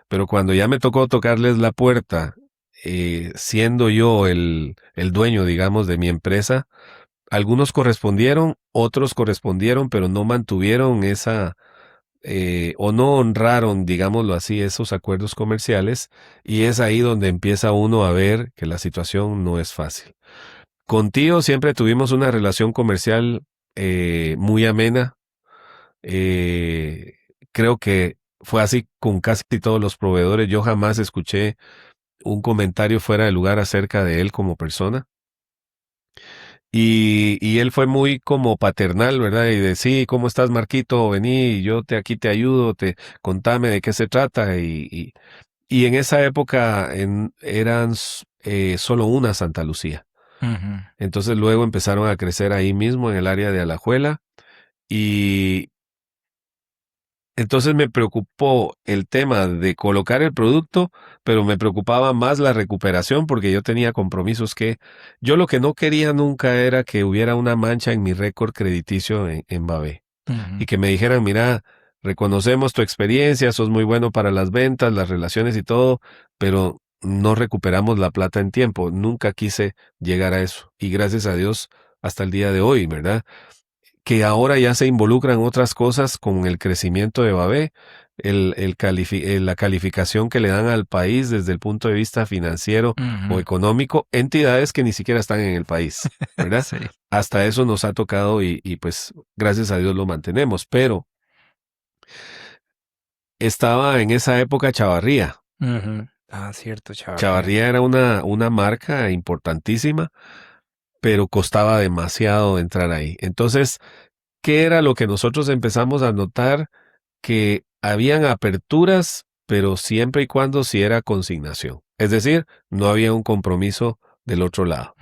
Pero cuando ya me tocó tocarles la puerta, siendo yo el dueño, digamos, de mi empresa, algunos correspondieron, otros correspondieron, pero no mantuvieron o no honraron, digámoslo así, esos acuerdos comerciales, y es ahí donde empieza uno a ver que la situación no es fácil. Con Tío siempre tuvimos una relación comercial muy amena. Creo que fue así con casi todos los proveedores. Yo jamás escuché un comentario fuera de lugar acerca de él como persona. Y él fue muy como paternal, ¿verdad? Y de sí, ¿cómo estás, Marquito? Vení, yo aquí te ayudo, contame de qué se trata. Y en esa época eran solo una Santa Lucía. Entonces luego empezaron a crecer ahí mismo en el área de Alajuela. Y entonces me preocupó el tema de colocar el producto, pero me preocupaba más la recuperación porque yo tenía compromisos yo lo que no quería nunca era que hubiera una mancha en mi récord crediticio en Babé. Y que me dijeran, mira, reconocemos tu experiencia, sos muy bueno para las ventas, las relaciones y todo, pero no recuperamos la plata en tiempo. Nunca quise llegar a eso. Y gracias a Dios hasta el día de hoy, ¿verdad? Que ahora ya se involucran otras cosas con el crecimiento de Babé, la calificación que le dan al país desde el punto de vista financiero o económico, entidades que ni siquiera están en el país, ¿verdad? Sí. Hasta eso nos ha tocado y pues gracias a Dios lo mantenemos, pero estaba en esa época Chavarría. Ah, cierto, Chavarría. Chavarría era una marca importantísima, pero costaba demasiado entrar ahí. Entonces, ¿qué era lo que nosotros empezamos a notar? Que habían aperturas, pero siempre y cuando sí era consignación. Es decir, no había un compromiso del otro lado.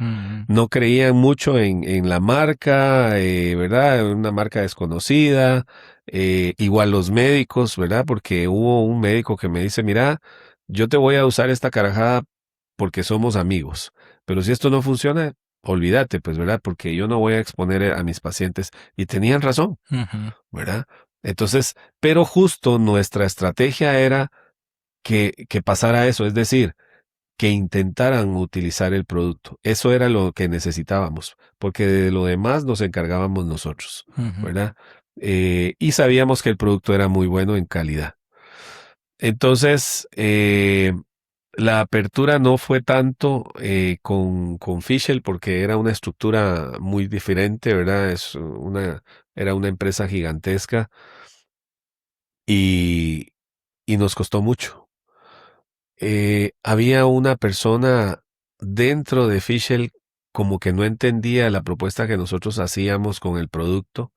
No creían mucho en la marca, ¿verdad? Una marca desconocida. Igual los médicos, ¿verdad? Porque hubo un médico que me dice, mira, yo te voy a usar esta carajada porque somos amigos. Pero si esto no funciona, olvídate, pues, ¿verdad? Porque yo no voy a exponer a mis pacientes. Y tenían razón, ¿verdad? Entonces, pero justo nuestra estrategia era que pasara eso, es decir, que intentaran utilizar el producto. Eso era lo que necesitábamos, porque de lo demás nos encargábamos nosotros, ¿verdad? Y sabíamos que el producto era muy bueno en calidad. Entonces, la apertura no fue tanto con Fischl porque era una estructura muy diferente, ¿verdad? Era una empresa gigantesca y nos costó mucho. Había una persona dentro de Fischl como que no entendía la propuesta que nosotros hacíamos con el producto,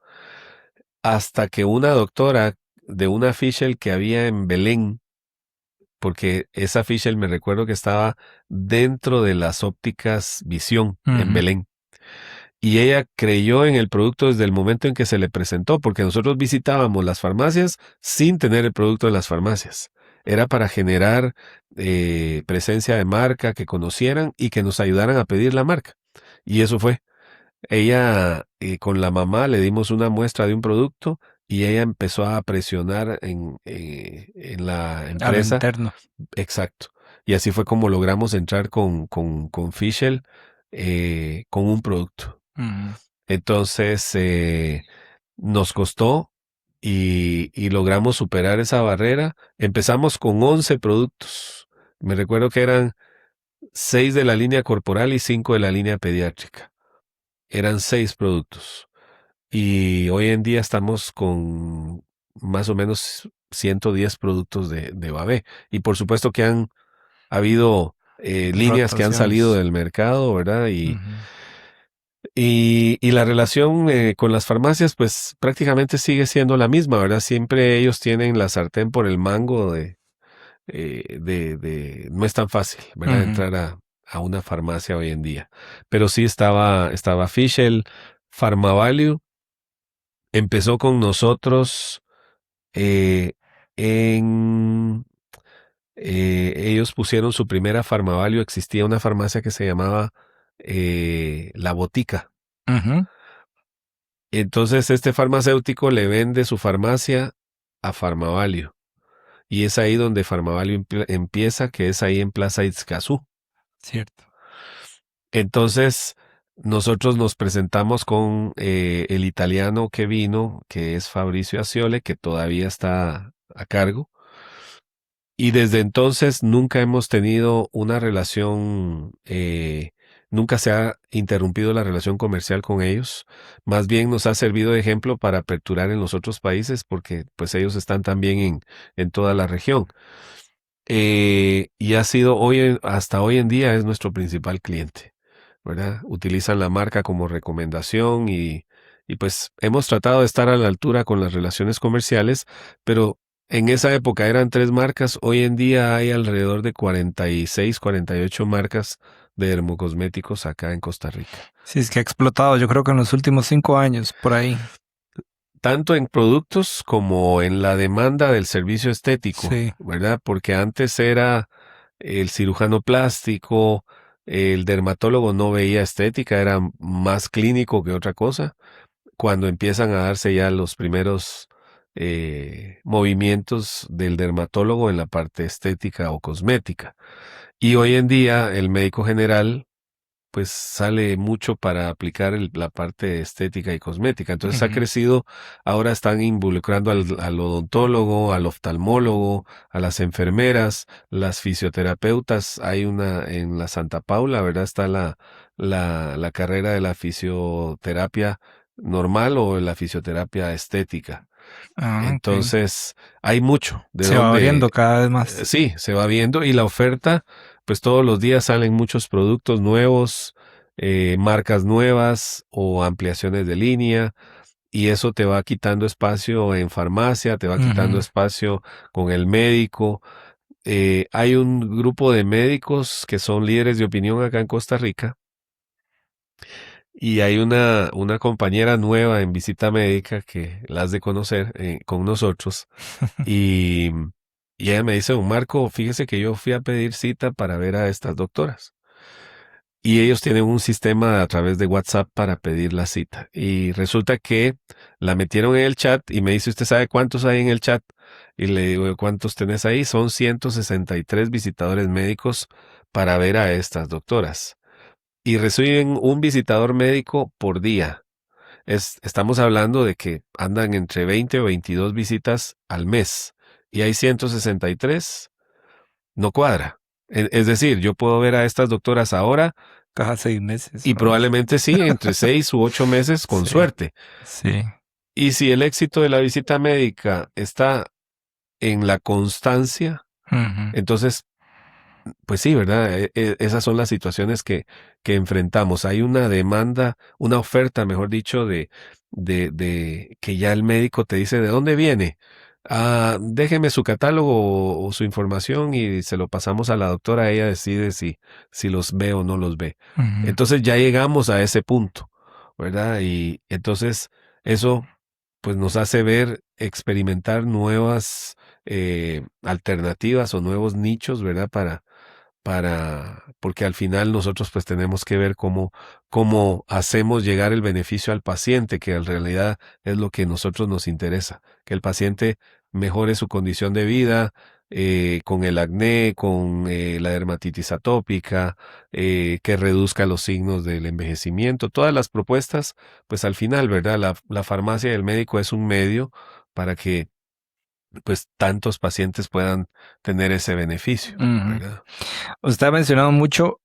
hasta que una doctora de una Fischl que había en Belén, porque esa Fischl me recuerdo que estaba dentro de las ópticas Visión en Belén. Y ella creyó en el producto desde el momento en que se le presentó, porque nosotros visitábamos las farmacias sin tener el producto de las farmacias. Era para generar presencia de marca, que conocieran y que nos ayudaran a pedir la marca. Y eso fue. Ella, con la mamá, le dimos una muestra de un producto y ella empezó a presionar en la A lo empresa. interno. Exacto. Y así fue como logramos entrar con Fischl con un producto. Ujú. Entonces, nos costó y logramos superar esa barrera. Empezamos con 11 productos. Me recuerdo que eran 6 de la línea corporal y 5 de la línea pediátrica. Eran 6 productos. Y hoy en día estamos con más o menos 110 productos de Babé. Y por supuesto que han habido líneas que han salido Rotaciones. del mercado, ¿verdad? Ujú. Y la relación con las farmacias, pues prácticamente sigue siendo la misma, ¿verdad? Siempre ellos tienen la sartén por el mango no es tan fácil, ¿verdad? Ujú. Entrar a una farmacia hoy en día. Pero sí estaba Fischl, Pharmavalue, empezó con nosotros eh, en... ellos pusieron su primera Pharmavalue, existía una farmacia que se llamaba La Botica. Ujú. Entonces este farmacéutico le vende su farmacia a Pharmavalue. Y es ahí donde Pharmavalue empieza, que es ahí en Plaza Itzcazú. Cierto. Entonces nosotros nos presentamos con el italiano que vino, que es Fabrizio Aciole, que todavía está a cargo. Y desde entonces nunca hemos tenido una relación, nunca se ha interrumpido la relación comercial con ellos. Más bien nos ha servido de ejemplo para aperturar en los otros países porque pues ellos están también en toda la región. Y ha sido hasta hoy en día es nuestro principal cliente, ¿verdad? Utilizan la marca como recomendación y pues hemos tratado de estar a la altura con las relaciones comerciales, pero en esa época eran 3 marcas, hoy en día hay alrededor de 46, 48 marcas de dermocosméticos acá en Costa Rica. Sí, es que ha explotado, yo creo que en los últimos 5 años, por ahí. Tanto en productos como en la demanda del servicio estético, Sí. ¿verdad? Porque antes era el cirujano plástico, el dermatólogo no veía estética, era más clínico que otra cosa. Cuando empiezan a darse ya los primeros movimientos del dermatólogo en la parte estética o cosmética. Y hoy en día el médico general pues sale mucho para aplicar la parte estética y cosmética. Entonces ha Ujú. crecido, ahora están involucrando al odontólogo, al oftalmólogo, a las enfermeras, las fisioterapeutas. Hay una en la Santa Paula, ¿verdad? Está la carrera de la fisioterapia normal o la fisioterapia estética. Ah, ok. Entonces, hay mucho de Se va abriendo donde, cada vez más. sí, se va viendo y la oferta, pues todos los días salen muchos productos nuevos, marcas nuevas o ampliaciones de línea y eso te va quitando espacio en farmacia, te va quitando Ujú. espacio con el médico. Hay un grupo de médicos que son líderes de opinión acá en Costa Rica y hay una compañera nueva en visita médica que la has de conocer con nosotros y, y ella me dice, don Marco, fíjese que yo fui a pedir cita para ver a estas doctoras. Y ellos tienen un sistema a través de WhatsApp para pedir la cita. Y resulta que la metieron en el chat y me dice, ¿usted sabe cuántos hay en el chat? Y le digo, ¿cuántos tenés ahí? Son 163 visitadores médicos para ver a estas doctoras. Y reciben un visitador médico por día. Estamos hablando de que andan entre 20 o 22 visitas al mes y hay 163, no cuadra. Es decir, yo puedo ver a estas doctoras ahora Cada 6 meses. y probablemente sí, entre 6 u 8 meses con Sí, suerte. sí. Y si el éxito de la visita médica está en la constancia, Ujú. entonces, pues sí, ¿verdad? Esas son las situaciones que enfrentamos. Hay una demanda, una oferta, mejor dicho, de que ya el médico te dice de dónde viene. Ah, déjeme su catálogo o su información y se lo pasamos a la doctora. Ella decide si los ve o no los ve. Ujú. Entonces ya llegamos a ese punto, ¿verdad? Y entonces eso pues nos hace ver, experimentar nuevas alternativas o nuevos nichos, ¿verdad? porque al final nosotros pues tenemos que ver cómo hacemos llegar el beneficio al paciente, que en realidad es lo que a nosotros nos interesa, que el paciente mejore su condición de vida, con el acné, con la dermatitis atópica, que reduzca los signos del envejecimiento. Todas las propuestas, pues al final, ¿verdad? La farmacia y el médico es un medio para que pues tantos pacientes puedan tener ese beneficio, ¿verdad? Usted ha mencionado mucho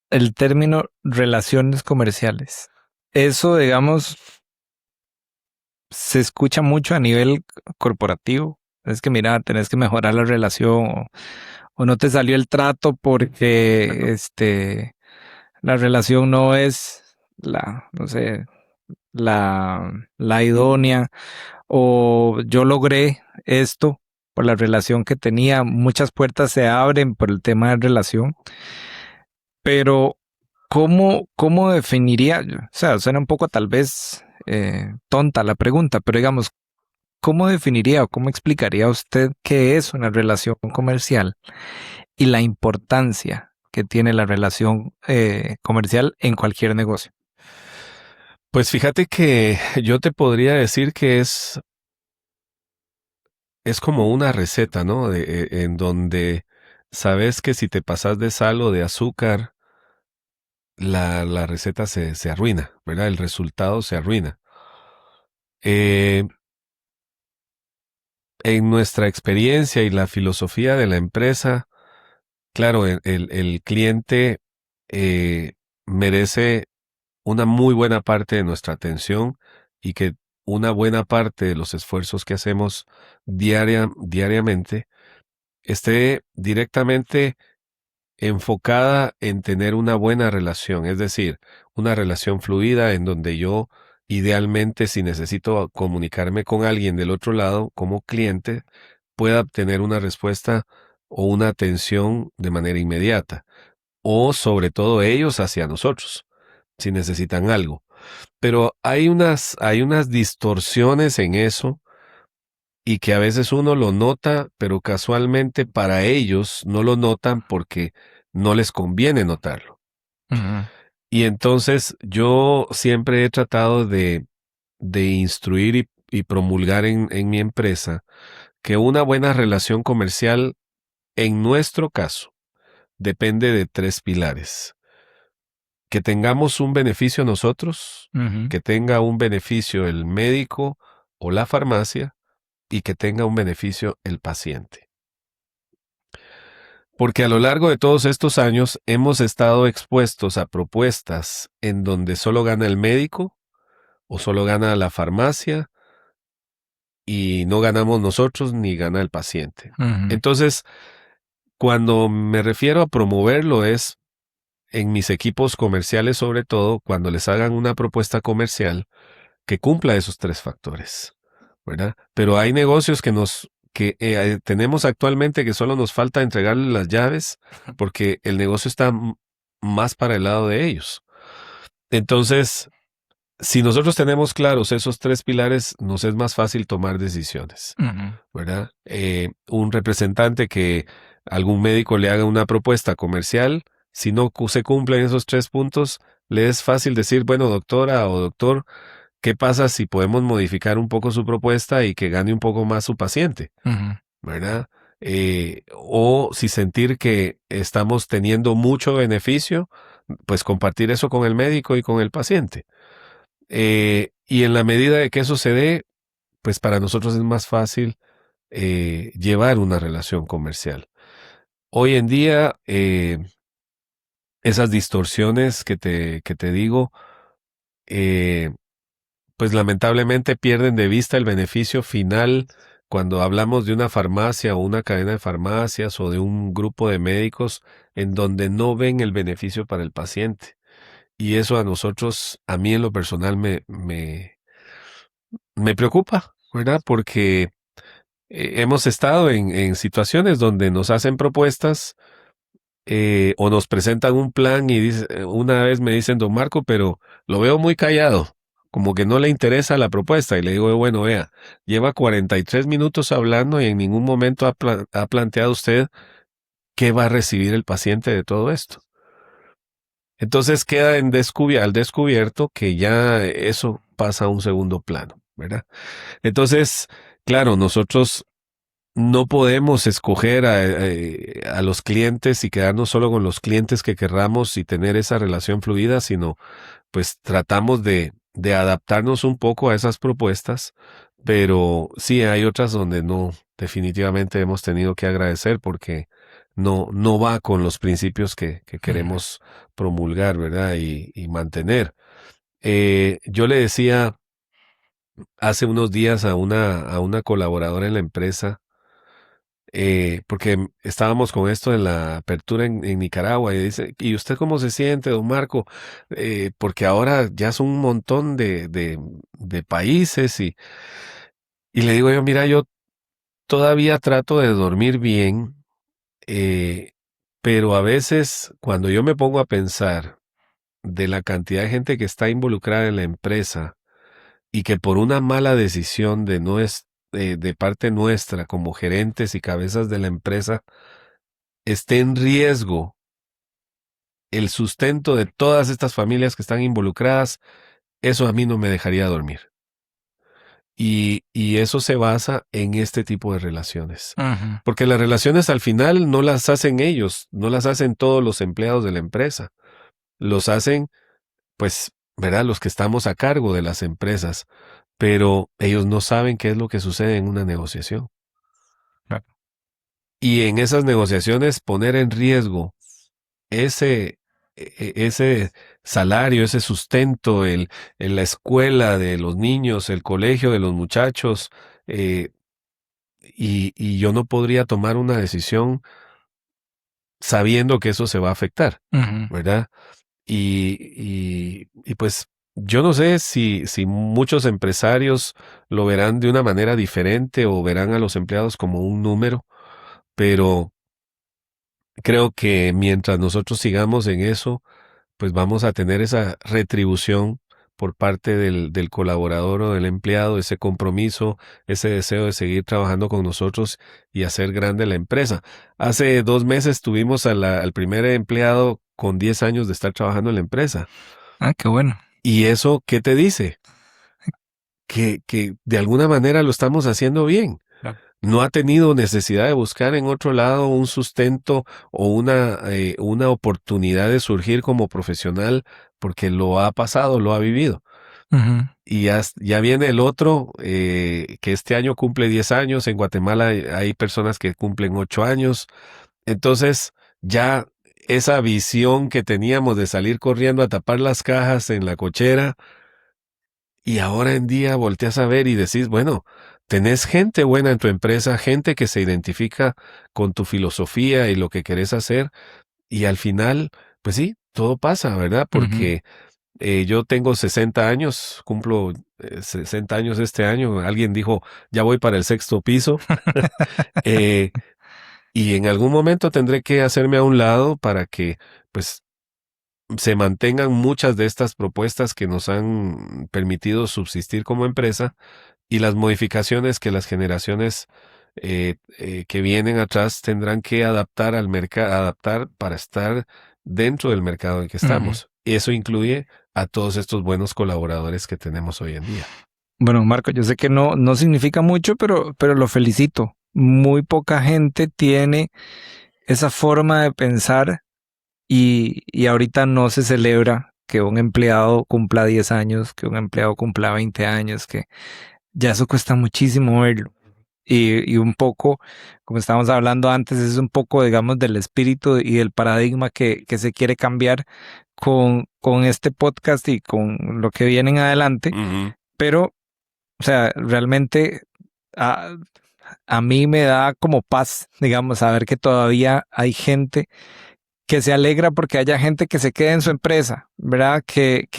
el término relaciones comerciales. Eso, digamos, se escucha mucho a nivel corporativo. Es que, mira, tenés que mejorar la relación o no te salió el trato porque la relación no es no sé, la idónea, o yo logré esto por la relación que tenía. Muchas puertas se abren por el tema de relación, pero ¿cómo definiría? O sea, suena un poco tal vez tonta la pregunta, pero digamos, ¿cómo definiría o cómo explicaría usted qué es una relación comercial y la importancia que tiene la relación comercial en cualquier negocio? Pues fíjate que yo te podría decir que es como una receta, ¿no? En donde sabes que si te pasas de sal o de azúcar, la receta se arruina, ¿verdad? El resultado se arruina. En nuestra experiencia y la filosofía de la empresa, claro, el cliente merece una muy buena parte de nuestra atención y que una buena parte de los esfuerzos que hacemos diariamente esté directamente enfocada en tener una buena relación, es decir, una relación fluida en donde yo idealmente, si necesito comunicarme con alguien del otro lado como cliente, pueda obtener una respuesta o una atención de manera inmediata, o sobre todo ellos hacia nosotros, si necesitan algo. Pero hay unas distorsiones en eso y que a veces uno lo nota, pero casualmente para ellos no lo notan porque no les conviene notarlo. Uh-huh. Y entonces yo siempre he tratado de instruir y promulgar en mi empresa que una buena relación comercial, en nuestro caso, depende de 3 pilares. Que tengamos un beneficio nosotros, Uh-huh. que tenga un beneficio el médico o la farmacia, y que tenga un beneficio el paciente. Porque a lo largo de todos estos años hemos estado expuestos a propuestas en donde solo gana el médico o solo gana la farmacia y no ganamos nosotros ni gana el paciente. Uh-huh. Entonces, cuando me refiero a promoverlo es en mis equipos comerciales, sobre todo cuando les hagan una propuesta comercial que cumpla esos 3 factores, ¿verdad? Pero hay negocios que tenemos actualmente que solo nos falta entregarles las llaves porque el negocio está más para el lado de ellos. Entonces, si nosotros tenemos claros esos 3 pilares, nos es más fácil tomar decisiones, Uh-huh. ¿verdad? Un representante que algún médico le haga una propuesta comercial, si no se cumplen esos 3 puntos, le es fácil decir, bueno, doctora o doctor, ¿qué pasa si podemos modificar un poco su propuesta y que gane un poco más su paciente? Uh-huh. ¿Verdad? O si sentir que estamos teniendo mucho beneficio, pues compartir eso con el médico y con el paciente. Y en la medida de que eso se dé, pues para nosotros es más fácil llevar una relación comercial. Hoy en día, esas distorsiones que te digo, pues lamentablemente pierden de vista el beneficio final cuando hablamos de una farmacia o una cadena de farmacias o de un grupo de médicos en donde no ven el beneficio para el paciente. Y eso a mí en lo personal me preocupa, ¿verdad? Porque hemos estado en situaciones donde nos hacen propuestas o nos presentan un plan y una vez me dicen, don Marco, pero lo veo muy callado, como que no le interesa la propuesta. Y le digo, bueno, vea, lleva 43 minutos hablando y en ningún momento ha planteado usted ¿qué va a recibir el paciente de todo esto? Entonces queda al descubierto que ya eso pasa a un segundo plano, ¿verdad? Entonces, claro, nosotros no podemos escoger a los clientes y quedarnos solo con los clientes que querramos y tener esa relación fluida, sino pues tratamos de adaptarnos un poco a esas propuestas, pero sí hay otras donde no, definitivamente hemos tenido que agradecer porque no va con los principios que queremos promulgar, ¿verdad? Y mantener. Yo le decía hace unos días a una colaboradora en la empresa, porque estábamos con esto en la apertura en Nicaragua y dice, ¿y usted cómo se siente, don Marco? Porque ahora ya son un montón de países y le digo yo, mira, yo todavía trato de dormir bien, eh, pero a veces cuando yo me pongo a pensar de la cantidad de gente que está involucrada en la empresa y que por una mala decisión de parte nuestra como gerentes y cabezas de la empresa esté en riesgo el sustento de todas estas familias que están involucradas, eso a mí no me dejaría dormir. Y eso se basa en este tipo de relaciones. Ujú. Porque las relaciones al final no las hacen ellos, no las hacen todos los empleados de la empresa. Los hacen, pues, ¿verdad? Los que estamos a cargo de las empresas. Pero ellos no saben qué es lo que sucede en una negociación. Claro. Y en esas negociaciones poner en riesgo ese salario, ese sustento, en la escuela de los niños, el colegio de los muchachos, eh, y yo no podría tomar una decisión sabiendo que eso se va a afectar, Ujú. ¿verdad? Y pues yo no sé si muchos empresarios lo verán de una manera diferente o verán a los empleados como un número, pero creo que mientras nosotros sigamos en eso, pues vamos a tener esa retribución por parte del colaborador o del empleado, ese compromiso, ese deseo de seguir trabajando con nosotros y hacer grande la empresa. Hace 2 meses tuvimos al primer empleado con 10 años de estar trabajando en la empresa. Ah, qué bueno. ¿Y eso qué te dice? Que de alguna manera lo estamos haciendo bien. Claro. No ha tenido necesidad de buscar en otro lado un sustento o una oportunidad de surgir como profesional porque lo ha pasado, lo ha vivido. Ujú. Y ya viene el otro, que este año cumple 10 años. En Guatemala hay personas que cumplen 8 años. Entonces, ya esa visión que teníamos de salir corriendo a tapar las cajas en la cochera, y ahora en día volteas a ver y decís, bueno, tenés gente buena en tu empresa, gente que se identifica con tu filosofía y lo que querés hacer, y al final, pues sí, todo pasa, ¿verdad? Ujú. Porque yo tengo 60 años, cumplo 60 años este año, alguien dijo, ya voy para el 6º piso, eh, y en algún momento tendré que hacerme a un lado para que, pues, se mantengan muchas de estas propuestas que nos han permitido subsistir como empresa y las modificaciones que las generaciones que vienen atrás tendrán que adaptar al mercado, adaptar para estar dentro del mercado en que Ujú. estamos. Eso incluye a todos estos buenos colaboradores que tenemos hoy en día. Bueno, Marco, yo sé que no significa mucho, pero lo felicito. Muy poca gente tiene esa forma de pensar y ahorita no se celebra que un empleado cumpla 10 años, que un empleado cumpla 20 años, que ya eso cuesta muchísimo verlo. Y un poco, como estábamos hablando antes, es un poco, digamos, del espíritu y del paradigma que se quiere cambiar con este podcast y con lo que viene en adelante. Ujú. Pero, o sea, realmente a, a mí me da como paz, digamos, saber que todavía hay gente que se alegra porque haya gente que se quede en su empresa, ¿verdad? Que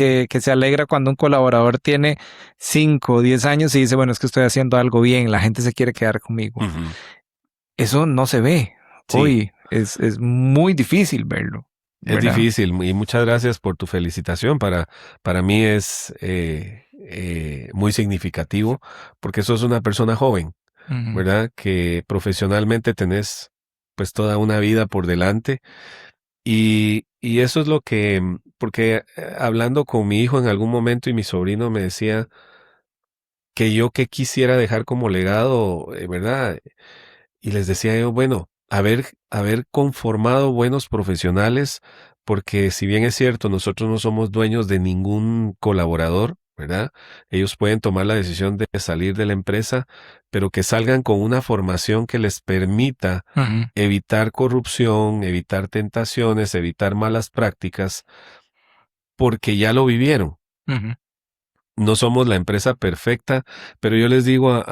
se alegra cuando un colaborador tiene 5 o 10 años y dice, bueno, es que estoy haciendo algo bien, la gente se quiere quedar conmigo. Ujú. Eso no se ve. Sí. Hoy es muy difícil verlo, Es ¿verdad? difícil y muchas gracias por tu felicitación. Para mí es muy significativo porque sos una persona joven, Ujú. ¿verdad? Que profesionalmente tenés pues toda una vida por delante. Y eso es lo que, porque hablando con mi hijo en algún momento y mi sobrino me decía que yo qué quisiera dejar como legado, ¿verdad? Y les decía yo, bueno, haber conformado buenos profesionales, porque si bien es cierto, nosotros no somos dueños de ningún colaborador, ¿verdad? Ellos pueden tomar la decisión de salir de la empresa, pero que salgan con una formación que les permita Ujú, evitar corrupción, evitar tentaciones, evitar malas prácticas, porque ya lo vivieron. ujú. No somos la empresa perfecta, pero yo les digo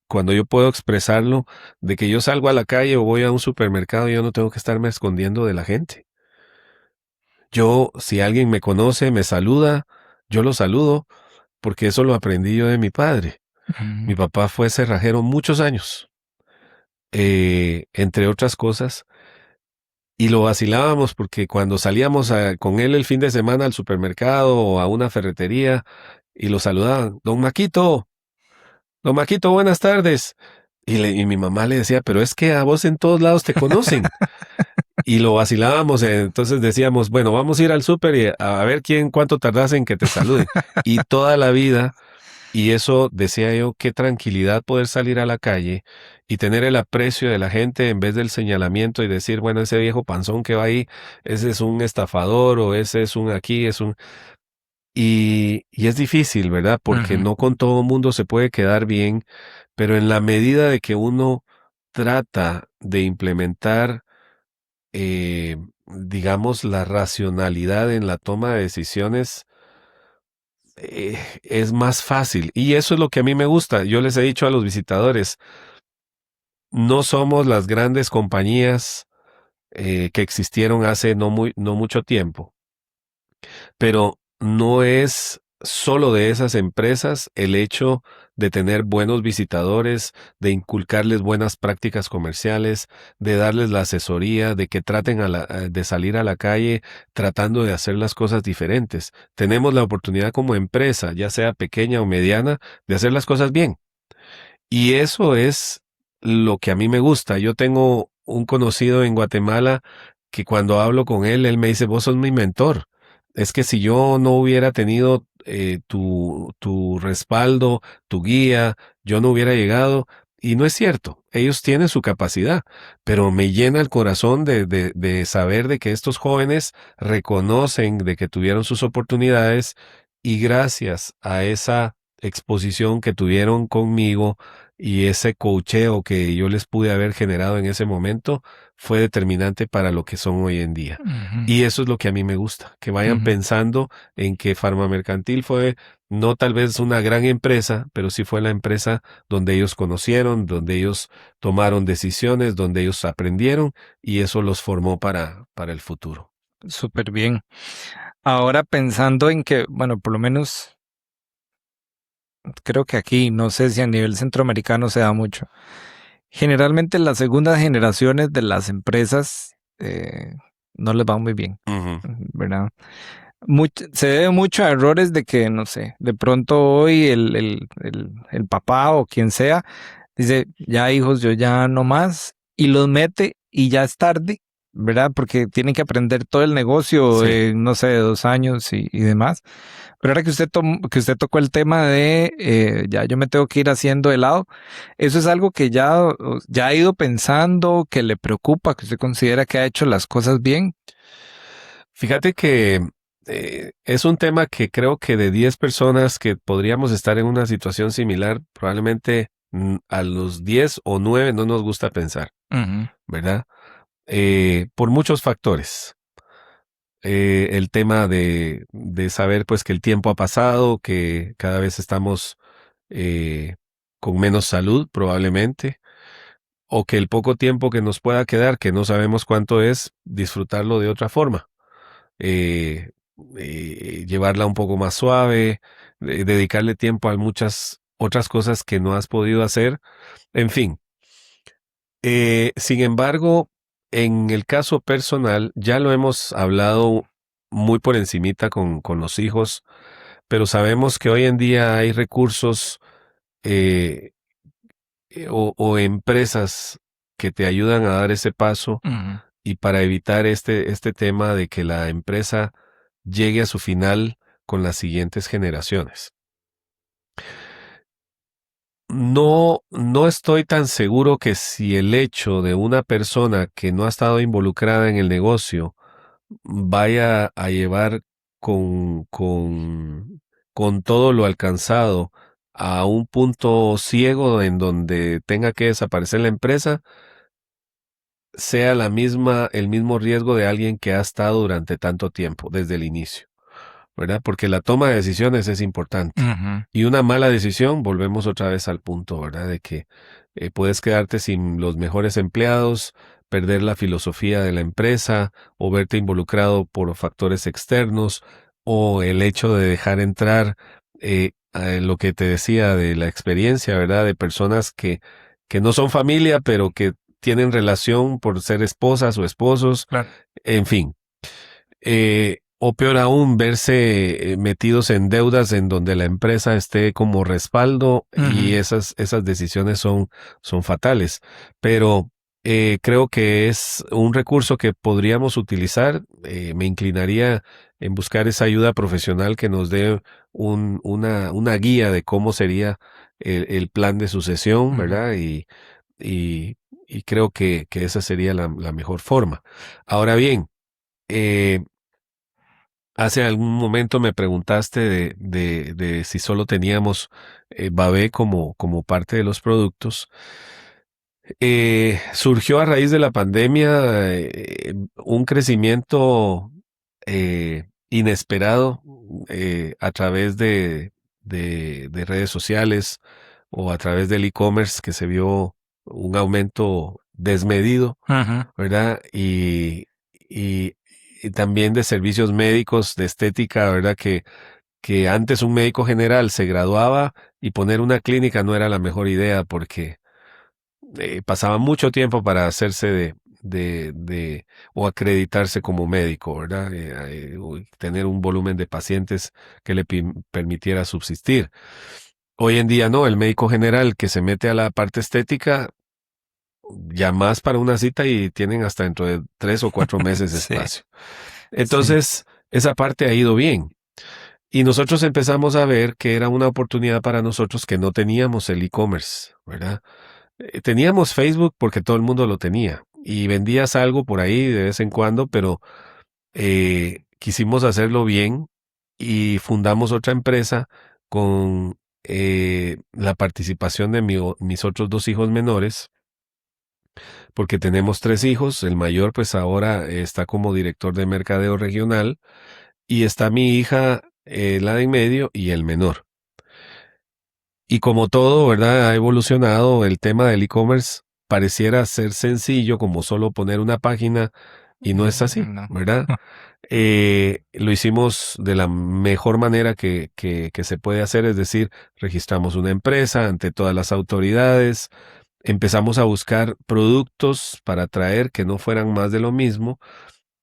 cuando yo puedo expresarlo, de que yo salgo a la calle o voy a un supermercado, yo no tengo que estarme escondiendo de la gente. Yo, si alguien me conoce, me saluda, yo lo saludo, porque eso lo aprendí yo de mi padre. Ujú, Mi papá fue cerrajero muchos años, entre otras cosas, y lo vacilábamos porque cuando salíamos con él el fin de semana al supermercado o a una ferretería y lo saludaban, Don Maquito, buenas tardes. Y mi mamá le decía, pero es que a vos en todos lados te conocen. Y lo vacilábamos, entonces decíamos, bueno, vamos a ir al súper y a ver cuánto tardas en que te saluden. Y toda la vida, y eso decía yo, qué tranquilidad poder salir a la calle y tener el aprecio de la gente en vez del señalamiento y decir, bueno, ese viejo panzón que va ahí, ese es un estafador o ese es un aquí, es un... Y es difícil, ¿verdad? Porque ujú, no con todo mundo se puede quedar bien, pero en la medida de que uno trata de implementar, digamos, la racionalidad en la toma de decisiones, es más fácil. Y eso es lo que a mí me gusta. Yo les he dicho a los visitadores, no somos las grandes compañías que existieron hace no mucho tiempo. Pero no es solo de esas empresas el hecho de tener buenos visitadores, de inculcarles buenas prácticas comerciales, de darles la asesoría, de que traten de salir a la calle tratando de hacer las cosas diferentes. Tenemos la oportunidad como empresa, ya sea pequeña o mediana, de hacer las cosas bien. Y eso es lo que a mí me gusta. Yo tengo un conocido en Guatemala que cuando hablo con él, él me dice, vos sos mi mentor. Es que si yo no hubiera tenido tu respaldo, tu guía, yo no hubiera llegado. Y no es cierto, ellos tienen su capacidad, pero me llena el corazón de saber de que estos jóvenes reconocen de que tuvieron sus oportunidades y gracias a esa exposición que tuvieron conmigo, y ese coacheo que yo les pude haber generado en ese momento fue determinante para lo que son hoy en día. ujú, Y eso es lo que a mí me gusta, que vayan ujú. pensando en que Farmamercantil fue no tal vez una gran empresa, pero sí fue la empresa donde ellos conocieron, donde ellos tomaron decisiones, donde ellos aprendieron y eso los formó para el futuro. Súper bien. Ahora pensando en que, bueno, por lo menos creo que aquí, no sé si a nivel centroamericano se da mucho. Generalmente las segundas generaciones de las empresas no les va muy bien, Ujú. ¿verdad? Se debe mucho a errores de que, no sé, de pronto hoy el papá o quien sea dice, ya hijos, yo ya no más, y los mete y ya es tarde, ¿verdad? Porque tienen que aprender todo el negocio Sí. en, no sé, 2 años y demás. Pero ahora que que usted tocó el tema de ya yo me tengo que ir haciendo de lado, eso es algo que ya ha ido pensando, que le preocupa, que usted considera que ha hecho las cosas bien. Fíjate que es un tema que creo que de 10 personas que podríamos estar en una situación similar, probablemente a los 10 o 9 no nos gusta pensar, Ujú, ¿verdad? Por muchos factores. El tema de saber pues que el tiempo ha pasado, que cada vez estamos eh, con menos salud probablemente, o que el poco tiempo que nos pueda quedar, que no sabemos cuánto es, disfrutarlo de otra forma. eh, Llevarla un poco más suave, dedicarle tiempo a muchas otras cosas que no has podido hacer, en fin. Sin embargo, en el caso personal, ya lo hemos hablado muy por encimita con los hijos, pero sabemos que hoy en día hay recursos o empresas que te ayudan a dar ese paso Ujú. y para evitar este tema de que la empresa llegue a su final con las siguientes generaciones. No estoy tan seguro que si el hecho de una persona que no ha estado involucrada en el negocio vaya a llevar con, con, con todo lo alcanzado a un punto ciego en donde tenga que desaparecer la empresa, sea el mismo riesgo de alguien que ha estado durante tanto tiempo, desde el inicio, ¿verdad? Porque la toma de decisiones es importante. Ujú. Y una mala decisión, volvemos otra vez al punto, ¿verdad? De que puedes quedarte sin los mejores empleados, perder la filosofía de la empresa o verte involucrado por factores externos o el hecho de dejar entrar lo que te decía de la experiencia, ¿verdad? De personas que no son familia, pero que tienen relación por ser esposas o esposos, Claro. en fin. O peor aún, verse metidos en deudas en donde la empresa esté como respaldo y Ujú. esas decisiones son fatales. Pero creo que es un recurso que podríamos utilizar. Me inclinaría en buscar esa ayuda profesional que nos dé una guía de cómo sería el plan de sucesión, Ujú. ¿verdad? Y, y creo que esa sería la mejor forma. Ahora bien, hace algún momento me preguntaste de si solo teníamos Babé como parte de los productos. Surgió a raíz de la pandemia un crecimiento inesperado a través de redes sociales o a través del e-commerce que se vio un aumento desmedido, Ujú. ¿verdad? Y, y también de servicios médicos, de estética, ¿verdad? Que antes un médico general se graduaba y poner una clínica no era la mejor idea porque pasaba mucho tiempo para hacerse o acreditarse como médico, ¿verdad? O tener un volumen de pacientes que le permitiera subsistir. Hoy en día no, el médico general que se mete a la parte estética, llamas para una cita y tienen hasta dentro de 3 o 4 meses de Sí, espacio. sí. Entonces, esa parte ha ido bien. Y nosotros empezamos a ver que era una oportunidad para nosotros que no teníamos el e-commerce, ¿verdad? Teníamos Facebook porque todo el mundo lo tenía y vendías algo por ahí de vez en cuando, pero quisimos hacerlo bien y fundamos otra empresa con la participación de mis otros 2 hijos menores, porque tenemos 3 hijos. El mayor pues ahora está como director de mercadeo regional y está mi hija, la de en medio y el menor. Y como todo, ¿verdad? Ha evolucionado el tema del e-commerce. Pareciera ser sencillo como solo poner una página y no es así, No. ¿verdad? Lo hicimos de la mejor manera que se puede hacer, es decir, registramos una empresa ante todas las autoridades, empezamos a buscar productos para traer que no fueran más de lo mismo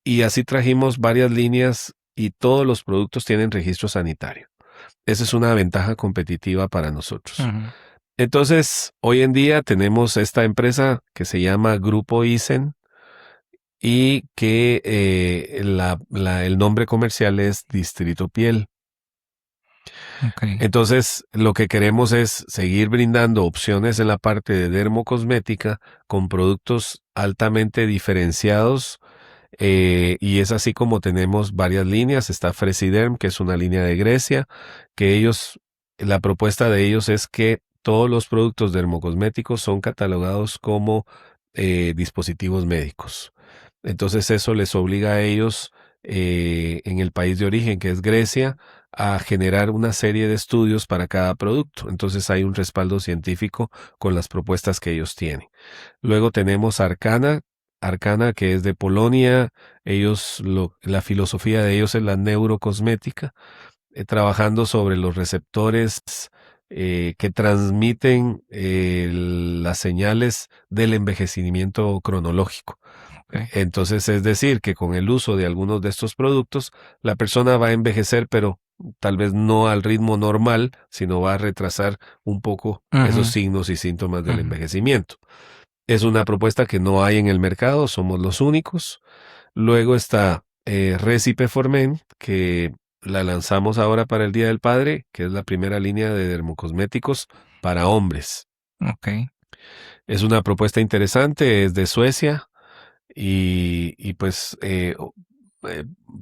y así trajimos varias líneas y todos los productos tienen registro sanitario. Esa es una ventaja competitiva para nosotros. Ujú. Entonces, hoy en día tenemos esta empresa que se llama Grupo Isen y que el nombre comercial es Distrito Piel. Okay. Entonces, lo que queremos es seguir brindando opciones en la parte de dermocosmética con productos altamente diferenciados. Y es así como tenemos varias líneas. Está Fresiderm, que es una línea de Grecia, que la propuesta de ellos es que todos los productos dermocosméticos son catalogados como dispositivos médicos. Entonces eso les obliga a ellos, en el país de origen, que es Grecia, a generar una serie de estudios para cada producto. Entonces hay un respaldo científico con las propuestas que ellos tienen. Luego tenemos Arcana, que es de Polonia. La filosofía de ellos es la neurocosmética, trabajando sobre los receptores que transmiten las señales del envejecimiento cronológico. Okay. Entonces, es decir, que con el uso de algunos de estos productos, la persona va a envejecer, pero tal vez no al ritmo normal, sino va a retrasar un poco esos Ujú. signos y síntomas del Ujú. envejecimiento. Es una propuesta que no hay en el mercado, somos los únicos. Luego está Recipe Formen, que la lanzamos ahora para el Día del Padre, que es la primera línea de dermocosméticos para hombres. Ok. Es una propuesta interesante, es de Suecia y pues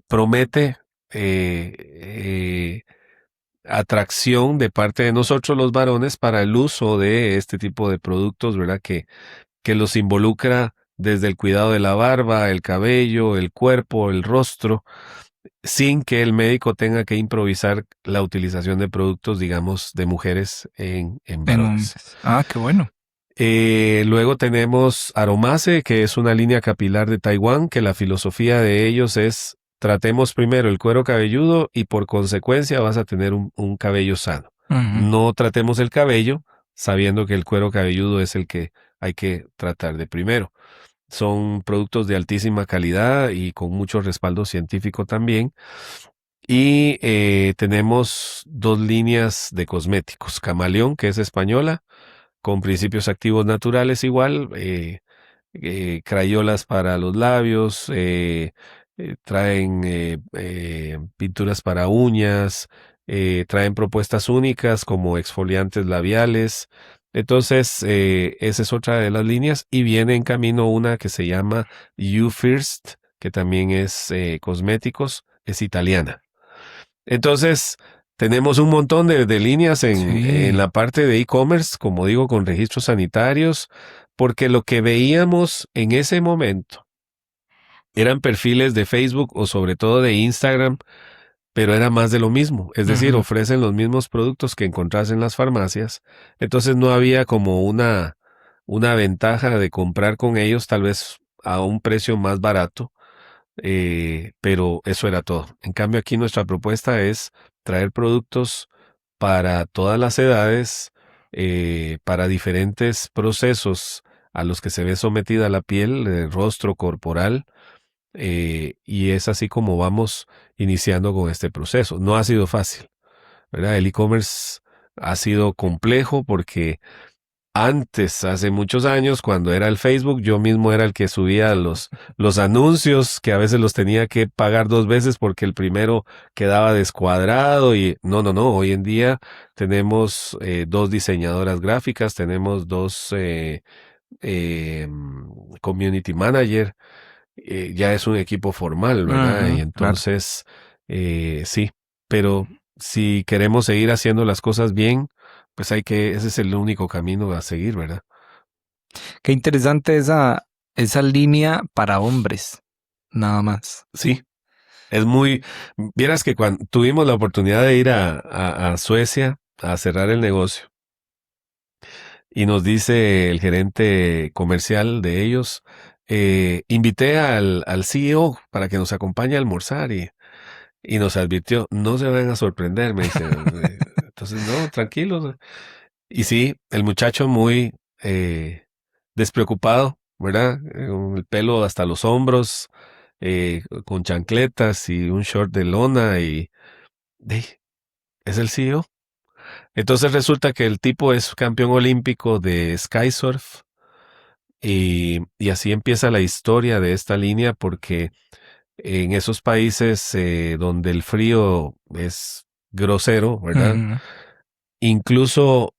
promete atracción de parte de nosotros los varones para el uso de este tipo de productos, ¿verdad? Que los involucra desde el cuidado de la barba, el cabello, el cuerpo, el rostro, sin que el médico tenga que improvisar la utilización de productos, digamos, de mujeres en En varones. hombres. Ah, qué bueno. Luego tenemos Aromase, que es una línea capilar de Taiwán, que la filosofía de ellos es tratemos primero el cuero cabelludo y por consecuencia vas a tener un cabello sano. Ujú. No tratemos el cabello sabiendo que el cuero cabelludo es el que hay que tratar de primero. Son productos de altísima calidad y con mucho respaldo científico también. Y tenemos 2 líneas de cosméticos. Camaleón, que es española, con principios activos naturales igual, crayolas para los labios, traen pinturas para uñas, traen propuestas únicas como exfoliantes labiales. Entonces, esa es otra de las líneas y viene en camino una que se llama You First, que también es cosméticos, es italiana. Entonces, tenemos un montón de líneas en la parte de e-commerce, como digo, con registros sanitarios, porque lo que veíamos en ese momento eran perfiles de Facebook o sobre todo de Instagram, pero era más de lo mismo. Es decir, Ujú. ofrecen los mismos productos que encontrás en las farmacias. Entonces no había como una ventaja de comprar con ellos, tal vez a un precio más barato. Pero eso era todo. En cambio, aquí nuestra propuesta es traer productos para todas las edades, para diferentes procesos a los que se ve sometida la piel, el rostro corporal, y es así como vamos iniciando con este proceso. No ha sido fácil, ¿verdad? El e-commerce ha sido complejo porque antes, hace muchos años, cuando era el Facebook, yo mismo era el que subía los anuncios, que a veces los tenía que pagar 2 veces porque el primero quedaba descuadrado y no. Hoy en día tenemos 2 diseñadoras gráficas, tenemos 2 community manager, ya es un equipo formal, ¿verdad? Ujú, Y claro. entonces, sí, pero si queremos seguir haciendo las cosas bien, pues ese es el único camino a seguir, ¿verdad? Qué interesante esa línea para hombres, nada más. Sí, vieras que cuando tuvimos la oportunidad de ir a Suecia a cerrar el negocio y nos dice el gerente comercial de ellos, invité al CEO para que nos acompañe a almorzar y nos advirtió, no se van a sorprender, me dice. Entonces, no, tranquilos. Y sí, el muchacho muy despreocupado, ¿verdad? Con el pelo hasta los hombros, con chancletas y un short de lona es el CEO. Entonces resulta que el tipo es campeón olímpico de skysurf y así empieza la historia de esta línea porque en esos países donde el frío es grosero, ¿verdad? Ujú. Incluso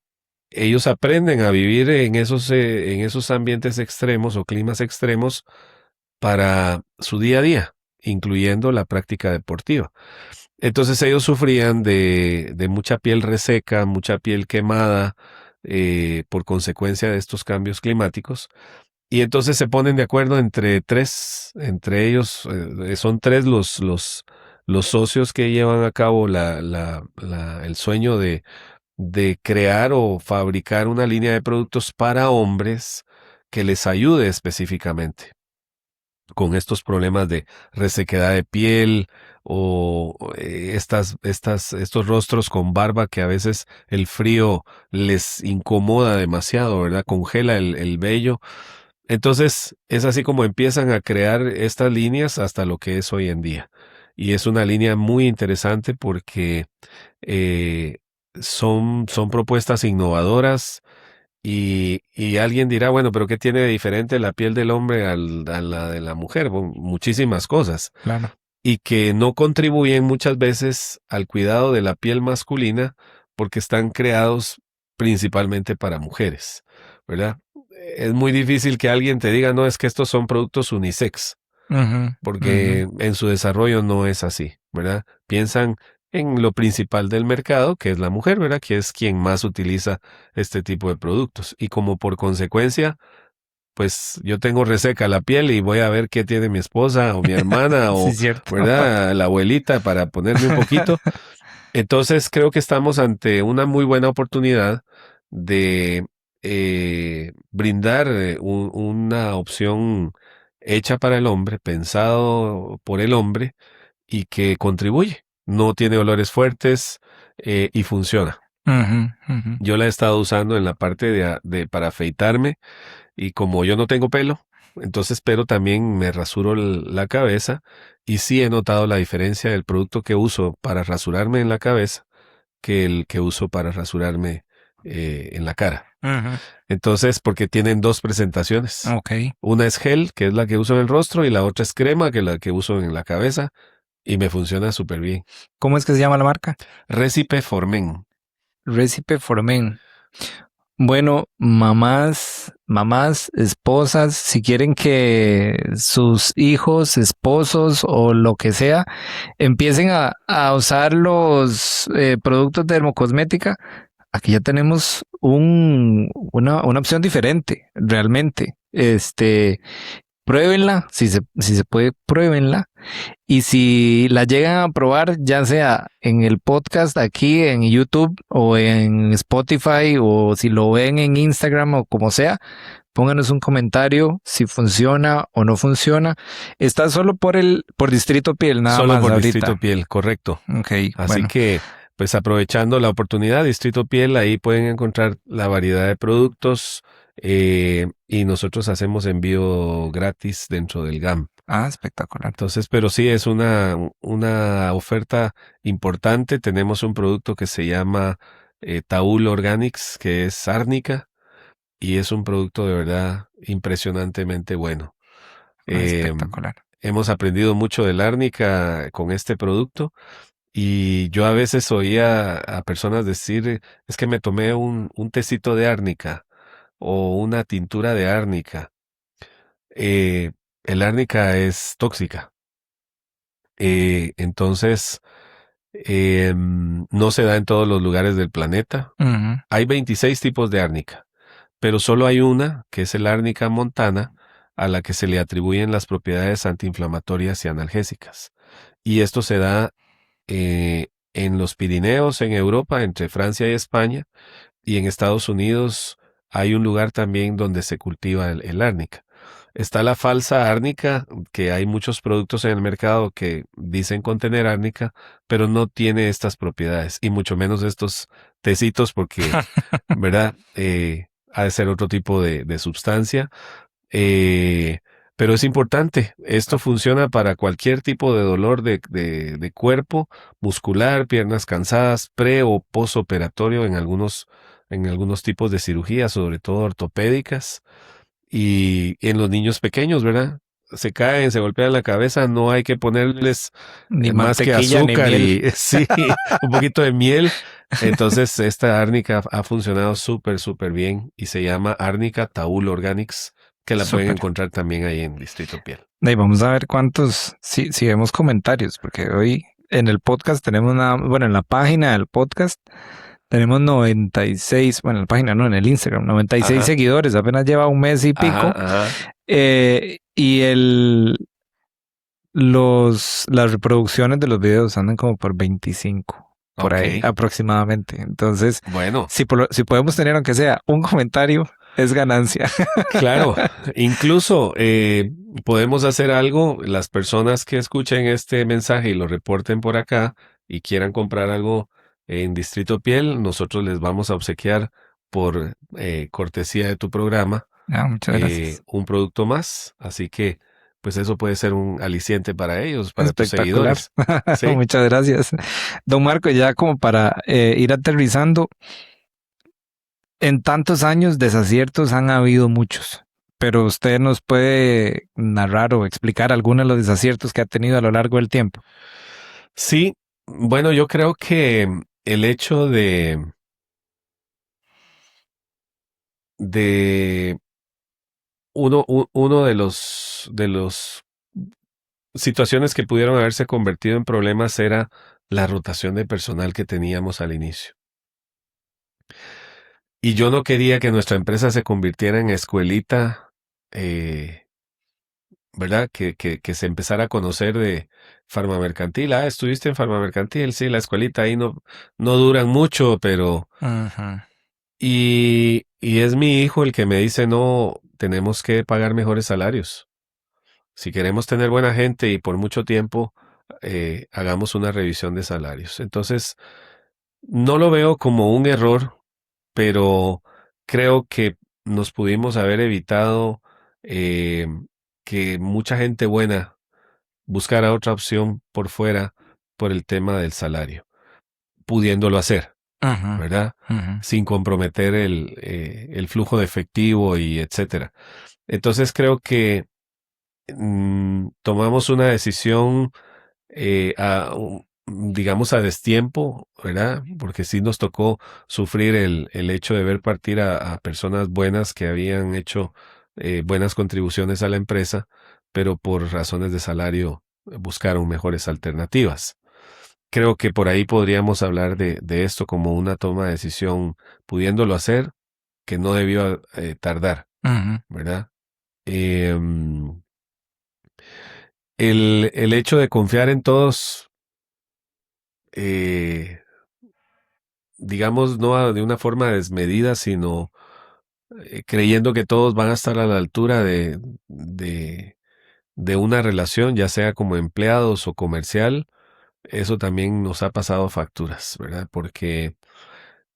ellos aprenden a vivir en esos ambientes extremos o climas extremos para su día a día, incluyendo la práctica deportiva. Entonces ellos sufrían de mucha piel reseca, mucha piel quemada por consecuencia de estos cambios climáticos. Y entonces se ponen de acuerdo entre ellos, son 3 los socios que llevan a cabo el sueño de crear o fabricar una línea de productos para hombres que les ayude específicamente con estos problemas de resequedad de piel o estos rostros con barba que a veces el frío les incomoda demasiado, ¿verdad? Congela el vello. Entonces es así como empiezan a crear estas líneas hasta lo que es hoy en día. Y es una línea muy interesante porque son propuestas innovadoras Y alguien dirá, bueno, pero ¿qué tiene de diferente la piel del hombre a la de la mujer? Bueno, muchísimas cosas. Claro. Y que no contribuyen muchas veces al cuidado de la piel masculina porque están creados principalmente para mujeres, ¿verdad? Es muy difícil que alguien te diga, no, es que estos son productos unisex, porque en su desarrollo no es así, ¿verdad? Piensan en lo principal del mercado, que es la mujer, ¿verdad? Que es quien más utiliza este tipo de productos. Y como por consecuencia, pues yo tengo reseca la piel y voy a ver qué tiene mi esposa o mi hermana Sí, o, cierto. ¿verdad? La abuelita para ponerme un poquito. Entonces creo que estamos ante una muy buena oportunidad de brindar una opción hecha para el hombre, pensado por el hombre y que contribuye. No tiene olores fuertes y funciona. Yo la he estado usando en la parte para afeitarme y como yo no tengo pelo, entonces pero también me rasuro la cabeza y sí he notado la diferencia del producto que uso para rasurarme en la cabeza que el que uso para rasurarme en la cara. Entonces, porque tienen dos presentaciones. Ok. Una es gel, que es la que uso en el rostro, y la otra es crema, que es la que uso en la cabeza, y me funciona súper bien. ¿Cómo es que se llama la marca? Recipe Formen. Recipe for Men. Bueno, mamás, esposas, si quieren que sus hijos, esposos o lo que sea empiecen a usar los productos de dermocosmética, aquí ya tenemos una opción diferente, realmente. Pruébenla, si se puede, pruébenla. Y si la llegan a probar, ya sea en el podcast aquí en YouTube o en Spotify o si lo ven en Instagram o como sea, pónganos un comentario si funciona o no funciona. Está solo por Distrito Piel, nada Solo más por ahorita. Distrito Piel, correcto. Ok, Así bueno. que, pues aprovechando la oportunidad, Distrito Piel, ahí pueden encontrar la variedad de productos y nosotros hacemos envío gratis dentro del GAM. Ah, espectacular. Entonces, pero sí es una oferta importante. Tenemos un producto que se llama Taul Organics, que es árnica, y es un producto de verdad impresionantemente bueno. Espectacular. Hemos aprendido mucho del árnica con este producto. Y yo a veces oía a personas decir, es que me tomé un tecito de árnica o una tintura de árnica. El árnica es tóxica. Entonces, no se da en todos los lugares del planeta. Hay 26 tipos de árnica, pero solo hay una, que es el árnica montana, a la que se le atribuyen las propiedades antiinflamatorias y analgésicas. Y esto se da en los Pirineos, en Europa, entre Francia y España, y en Estados Unidos hay un lugar también donde se cultiva el árnica. Está la falsa árnica, que hay muchos productos en el mercado que dicen contener árnica, pero no tiene estas propiedades, y mucho menos estos tecitos, porque, ¿verdad? Ha de ser otro tipo de sustancia. Pero es importante, esto funciona para cualquier tipo de dolor de cuerpo, muscular, piernas cansadas, pre o postoperatorio en algunos tipos de cirugías, sobre todo ortopédicas, y en los niños pequeños, ¿verdad? Se caen, se golpean la cabeza, no hay que ponerles Ni más que mantequilla, ni azúcar miel. y sí, un poquito de miel. Entonces esta árnica ha funcionado súper, súper bien y se llama Árnica Taul Organics, que la pueden Súper. encontrar también ahí en Distrito Piel. Y vamos a ver cuántos, si vemos comentarios, porque hoy en el podcast tenemos en la página del podcast tenemos 96, bueno, en la página no, en el Instagram, 96 Ajá. seguidores, apenas lleva un mes y pico. Ajá. Y las reproducciones de los videos andan como por 25, por ahí Ok. aproximadamente. Entonces, Bueno, si podemos tener aunque sea un comentario, es ganancia. claro, incluso podemos hacer algo, las personas que escuchen este mensaje y lo reporten por acá y quieran comprar algo en Distrito Piel, nosotros les vamos a obsequiar por cortesía de tu programa Muchas gracias. un producto más, así que pues eso puede ser un aliciente para ellos, para tus Espectacular. seguidores. ¿Sí? Muchas gracias. Don Marco, ya como para ir aterrizando, En tantos años, desaciertos han habido muchos, pero usted nos puede narrar o explicar algunos de los desaciertos que ha tenido a lo largo del tiempo. Sí, bueno, yo creo que el hecho de uno de los situaciones que pudieron haberse convertido en problemas era la rotación de personal que teníamos al inicio. Y yo no quería que nuestra empresa se convirtiera en escuelita, eh, ¿verdad? Que se empezara a conocer de farmamercantil. Ah, estuviste en farmamercantil, sí, la escuelita ahí no duran mucho, pero... Ajá. Y es mi hijo el que me dice, no, tenemos que pagar mejores salarios. Si queremos tener buena gente y por mucho tiempo, hagamos una revisión de salarios. Entonces, no lo veo como un error, pero creo que nos pudimos haber evitado eh, que mucha gente buena buscara otra opción por fuera por el tema del salario, pudiéndolo hacer, Ajá. ¿verdad? Ajá. Sin comprometer el flujo de efectivo y etcétera. Entonces creo que tomamos una decisión digamos a destiempo, ¿verdad? Porque sí nos tocó sufrir el hecho de ver partir a personas buenas que habían hecho buenas contribuciones a la empresa, pero por razones de salario buscaron mejores alternativas. Creo que por ahí podríamos hablar de esto como una toma de decisión, pudiéndolo hacer, que no debió tardar, Ajá. ¿verdad? Em, el hecho de confiar en todos, eh, digamos, no de una forma desmedida, sino creyendo que todos van a estar a la altura de una relación, ya sea como empleados o comercial, eso también nos ha pasado facturas, ¿verdad? Porque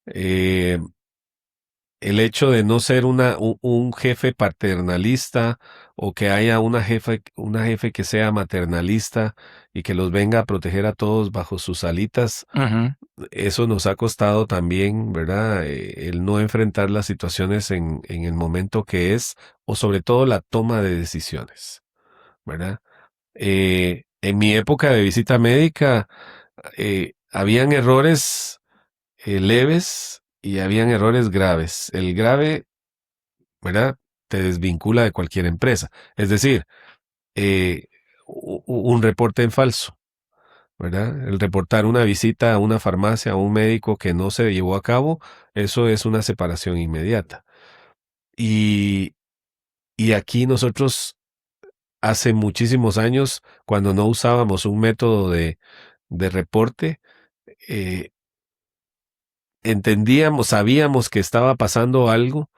eh, el hecho de no ser un jefe paternalista o que haya una jefe que sea maternalista y que los venga a proteger a todos bajo sus alitas, Ajá. eso nos ha costado también, ¿verdad? El no enfrentar las situaciones en el momento que es, o sobre todo la toma de decisiones, ¿verdad? En mi época de visita médica, habían errores leves y habían errores graves. El grave, ¿verdad? Te desvincula de cualquier empresa. Es decir, eh, un reporte en falso, ¿verdad? El reportar una visita a una farmacia, a un médico que no se llevó a cabo, eso es una separación inmediata. Y, y aquí nosotros, hace muchísimos años, cuando no usábamos un método de reporte, eh, entendíamos, sabíamos que estaba pasando algo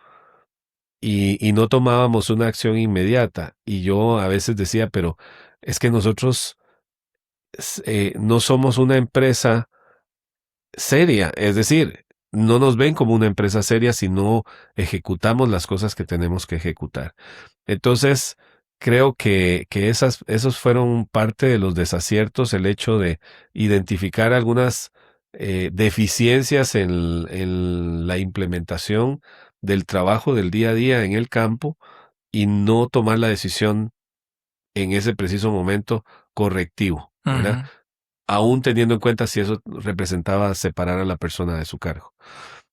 y no tomábamos una acción inmediata. Y yo a veces decía, pero es que nosotros no somos una empresa seria, es decir, no nos ven como una empresa seria si no ejecutamos las cosas que tenemos que ejecutar. Entonces, creo que esos fueron parte de los desaciertos, el hecho de identificar algunas deficiencias en la implementación del trabajo del día a día en el campo y no tomar la decisión en ese preciso momento correctivo, ¿verdad? Ajá. Aún teniendo en cuenta si eso representaba separar a la persona de su cargo.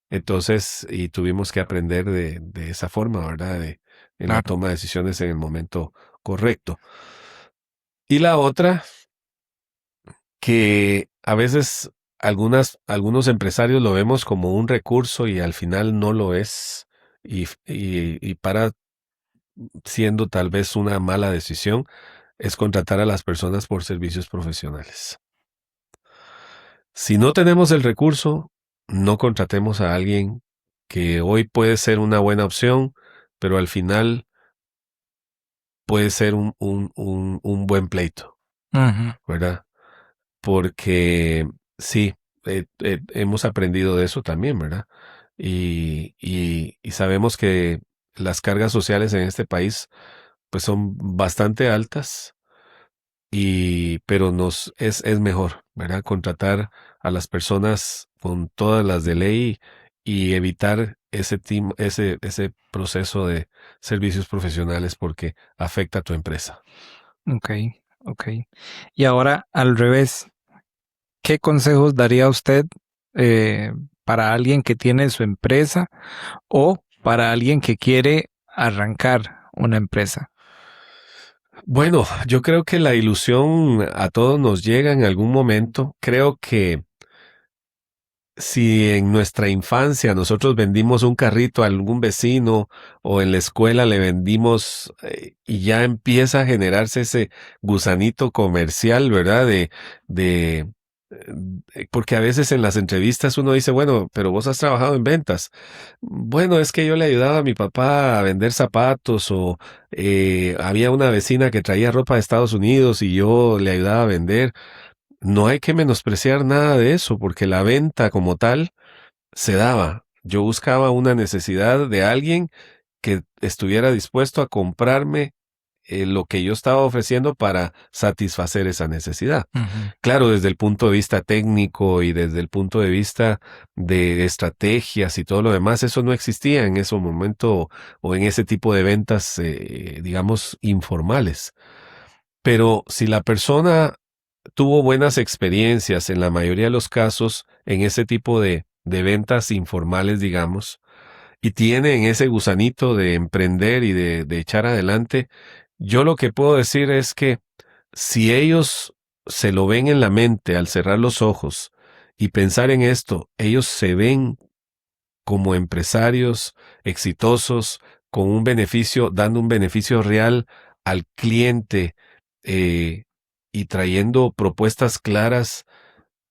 Entonces, y tuvimos que aprender de esa forma, ¿verdad? En la Claro. toma de decisiones en el momento correcto. Y la otra, que a veces algunos empresarios lo vemos como un recurso y al final no lo es, y para siendo tal vez una mala decisión, es contratar a las personas por servicios profesionales. Si no tenemos el recurso, no contratemos a alguien que hoy puede ser una buena opción, pero al final puede ser un buen pleito, Ajá. ¿verdad? Porque sí, hemos aprendido de eso también, ¿verdad? Y sabemos que las cargas sociales en este país pues son bastante altas pero es mejor, ¿verdad? Contratar a las personas con todas las de ley y evitar ese proceso de servicios profesionales porque afecta a tu empresa. Ok, ok. Y ahora al revés, ¿qué consejos daría usted eh, para alguien que tiene su empresa o para alguien que quiere arrancar una empresa? Bueno, yo creo que la ilusión a todos nos llega en algún momento. Creo que si en nuestra infancia nosotros vendimos un carrito a algún vecino o en la escuela le vendimos y ya empieza a generarse ese gusanito comercial, ¿verdad? Porque a veces en las entrevistas uno dice, bueno, pero vos has trabajado en ventas. Bueno, es que yo le ayudaba a mi papá a vender zapatos o había una vecina que traía ropa de Estados Unidos y yo le ayudaba a vender. No hay que menospreciar nada de eso porque la venta como tal se daba. Yo buscaba una necesidad de alguien que estuviera dispuesto a comprarme lo que yo estaba ofreciendo para satisfacer esa necesidad. Ujú. Claro, desde el punto de vista técnico y desde el punto de vista de estrategias y todo lo demás, eso no existía en ese momento o en ese tipo de ventas, digamos, informales. Pero si la persona tuvo buenas experiencias en la mayoría de los casos en ese tipo de ventas informales, digamos, y tienen ese gusanito de emprender y de echar adelante, yo lo que puedo decir es que si ellos se lo ven en la mente al cerrar los ojos y pensar en esto, ellos se ven como empresarios exitosos, con un beneficio, dando un beneficio real al cliente eh, y trayendo propuestas claras,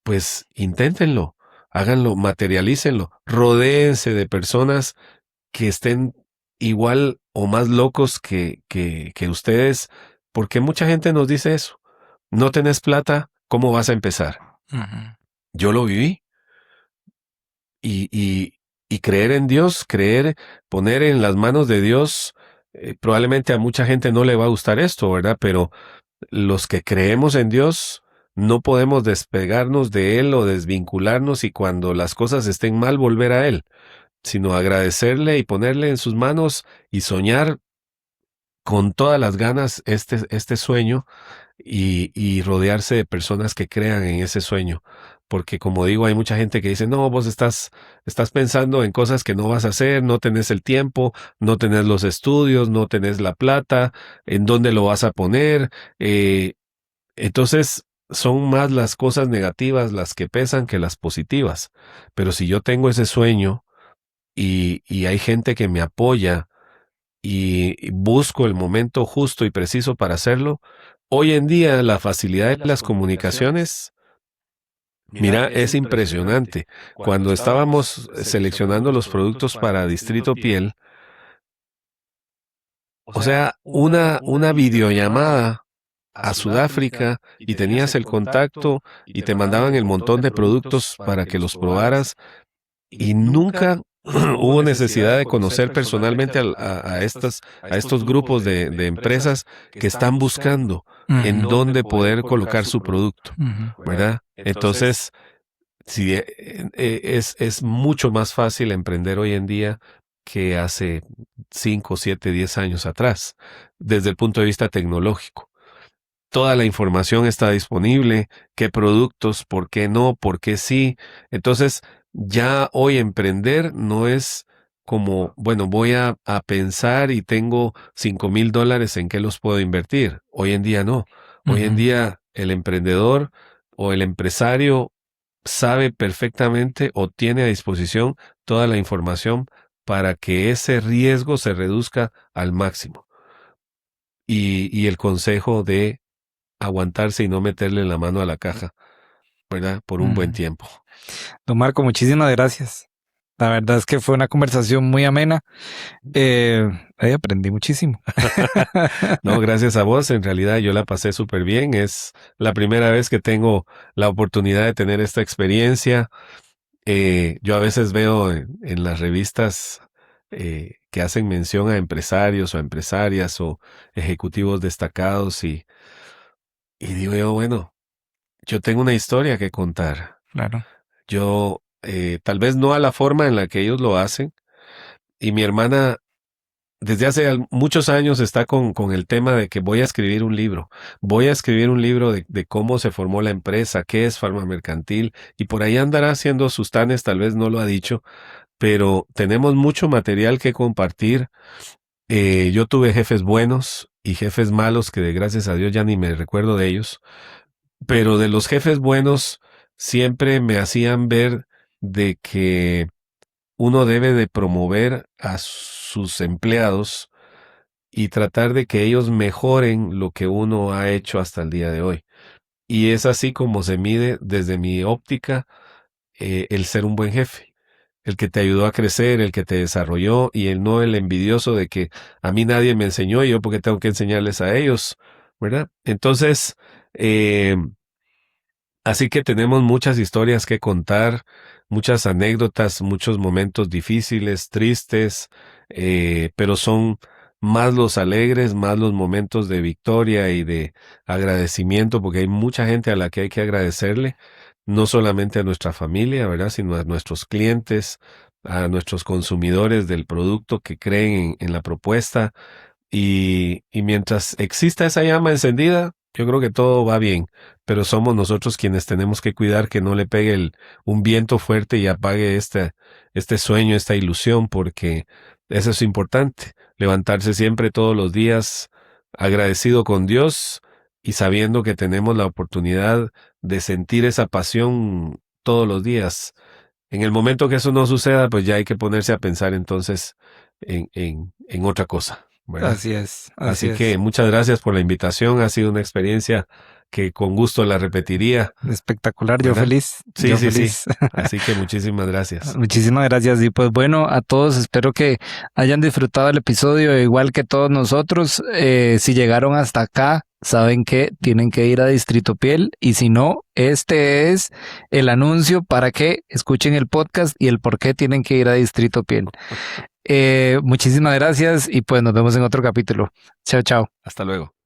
pues inténtenlo, háganlo, materialícenlo, rodéense de personas que estén igual o más locos que ustedes, porque mucha gente nos dice eso. No tenés plata, ¿cómo vas a empezar? Ujú. Yo lo viví y creer en Dios, poner en las manos de Dios, probablemente a mucha gente no le va a gustar esto, ¿verdad? Pero los que creemos en Dios no podemos despegarnos de Él o desvincularnos y cuando las cosas estén mal volver a Él, sino agradecerle y ponerle en sus manos y soñar con todas las ganas este sueño y rodearse de personas que crean en ese sueño. Porque como digo, hay mucha gente que dice, no, vos estás pensando en cosas que no vas a hacer, no tenés el tiempo, no tenés los estudios, no tenés la plata, ¿en dónde lo vas a poner? Entonces, son más las cosas negativas las que pesan que las positivas. Pero si yo tengo ese sueño y hay gente que me apoya, y busco el momento justo y preciso para hacerlo. Hoy en día la facilidad de las comunicaciones, mira, es impresionante. Cuando estábamos seleccionando los productos para Distrito Piel, o sea, una videollamada a Sudáfrica y tenías el contacto y te mandaban el montón de productos para que los probaras y nunca hubo necesidad de conocer personalmente a estos grupos de empresas que están buscando en Ujú. dónde poder colocar su producto, Ujú. ¿verdad? Entonces, sí, es mucho más fácil emprender hoy en día que hace 5, 7, 10 años atrás, desde el punto de vista tecnológico. Toda la información está disponible, qué productos, por qué no, por qué sí. Entonces, ya hoy emprender no es como, bueno, voy a pensar y tengo $5,000 en qué los puedo invertir. Hoy en día no. Hoy en Ujú. día el emprendedor o el empresario sabe perfectamente o tiene a disposición toda la información para que ese riesgo se reduzca al máximo. Y el consejo de aguantarse y no meterle la mano a la caja, ¿verdad? Por un buen Ujú. tiempo. Don Marco, muchísimas gracias. La verdad es que fue una conversación muy amena. Eh, Aprendí muchísimo. No, gracias a vos. En realidad yo la pasé súper bien. Es la primera vez que tengo la oportunidad de tener esta experiencia. Yo a veces veo en las revistas que hacen mención a empresarios o a empresarias o ejecutivos destacados y digo yo, bueno, yo tengo una historia que contar. Claro. Yo tal vez no a la forma en la que ellos lo hacen. Y mi hermana desde hace muchos años está con el tema de que voy a escribir un libro. Voy a escribir un libro de cómo se formó la empresa, qué es Farma Mercantil, y por ahí andará haciendo sus tanes, tal vez no lo ha dicho, pero tenemos mucho material que compartir. Yo tuve jefes buenos y jefes malos que gracias a Dios ya ni me recuerdo de ellos, pero de los jefes buenos siempre me hacían ver de que uno debe de promover a sus empleados y tratar de que ellos mejoren lo que uno ha hecho hasta el día de hoy. Y es así como se mide desde mi óptica el ser un buen jefe, el que te ayudó a crecer, el que te desarrolló y el no el envidioso de que a mí nadie me enseñó y yo porque tengo que enseñarles a ellos, ¿verdad? Entonces, así que tenemos muchas historias que contar, muchas anécdotas, muchos momentos difíciles, tristes, pero son más los alegres, más los momentos de victoria y de agradecimiento, porque hay mucha gente a la que hay que agradecerle, no solamente a nuestra familia, ¿verdad? Sino a nuestros clientes, a nuestros consumidores del producto que creen en la propuesta. Y mientras exista esa llama encendida, yo creo que todo va bien, pero somos nosotros quienes tenemos que cuidar que no le pegue un viento fuerte y apague este sueño, esta ilusión, porque eso es importante, levantarse siempre todos los días agradecido con Dios y sabiendo que tenemos la oportunidad de sentir esa pasión todos los días. En el momento que eso no suceda, pues ya hay que ponerse a pensar entonces en otra cosa, ¿verdad? Así es, Así que muchas gracias por la invitación. Ha sido una experiencia que con gusto la repetiría. Espectacular, ¿verdad? yo feliz. Sí, yo sí, feliz. sí. Así que muchísimas gracias. Muchísimas gracias. Y pues bueno, a todos espero que hayan disfrutado el episodio, igual que todos nosotros. Si llegaron hasta acá, saben que tienen que ir a Distrito Piel, y si no, este es el anuncio para que escuchen el podcast y el por qué tienen que ir a Distrito Piel. Muchísimas gracias y pues nos vemos en otro capítulo. Chao, chao. Hasta luego.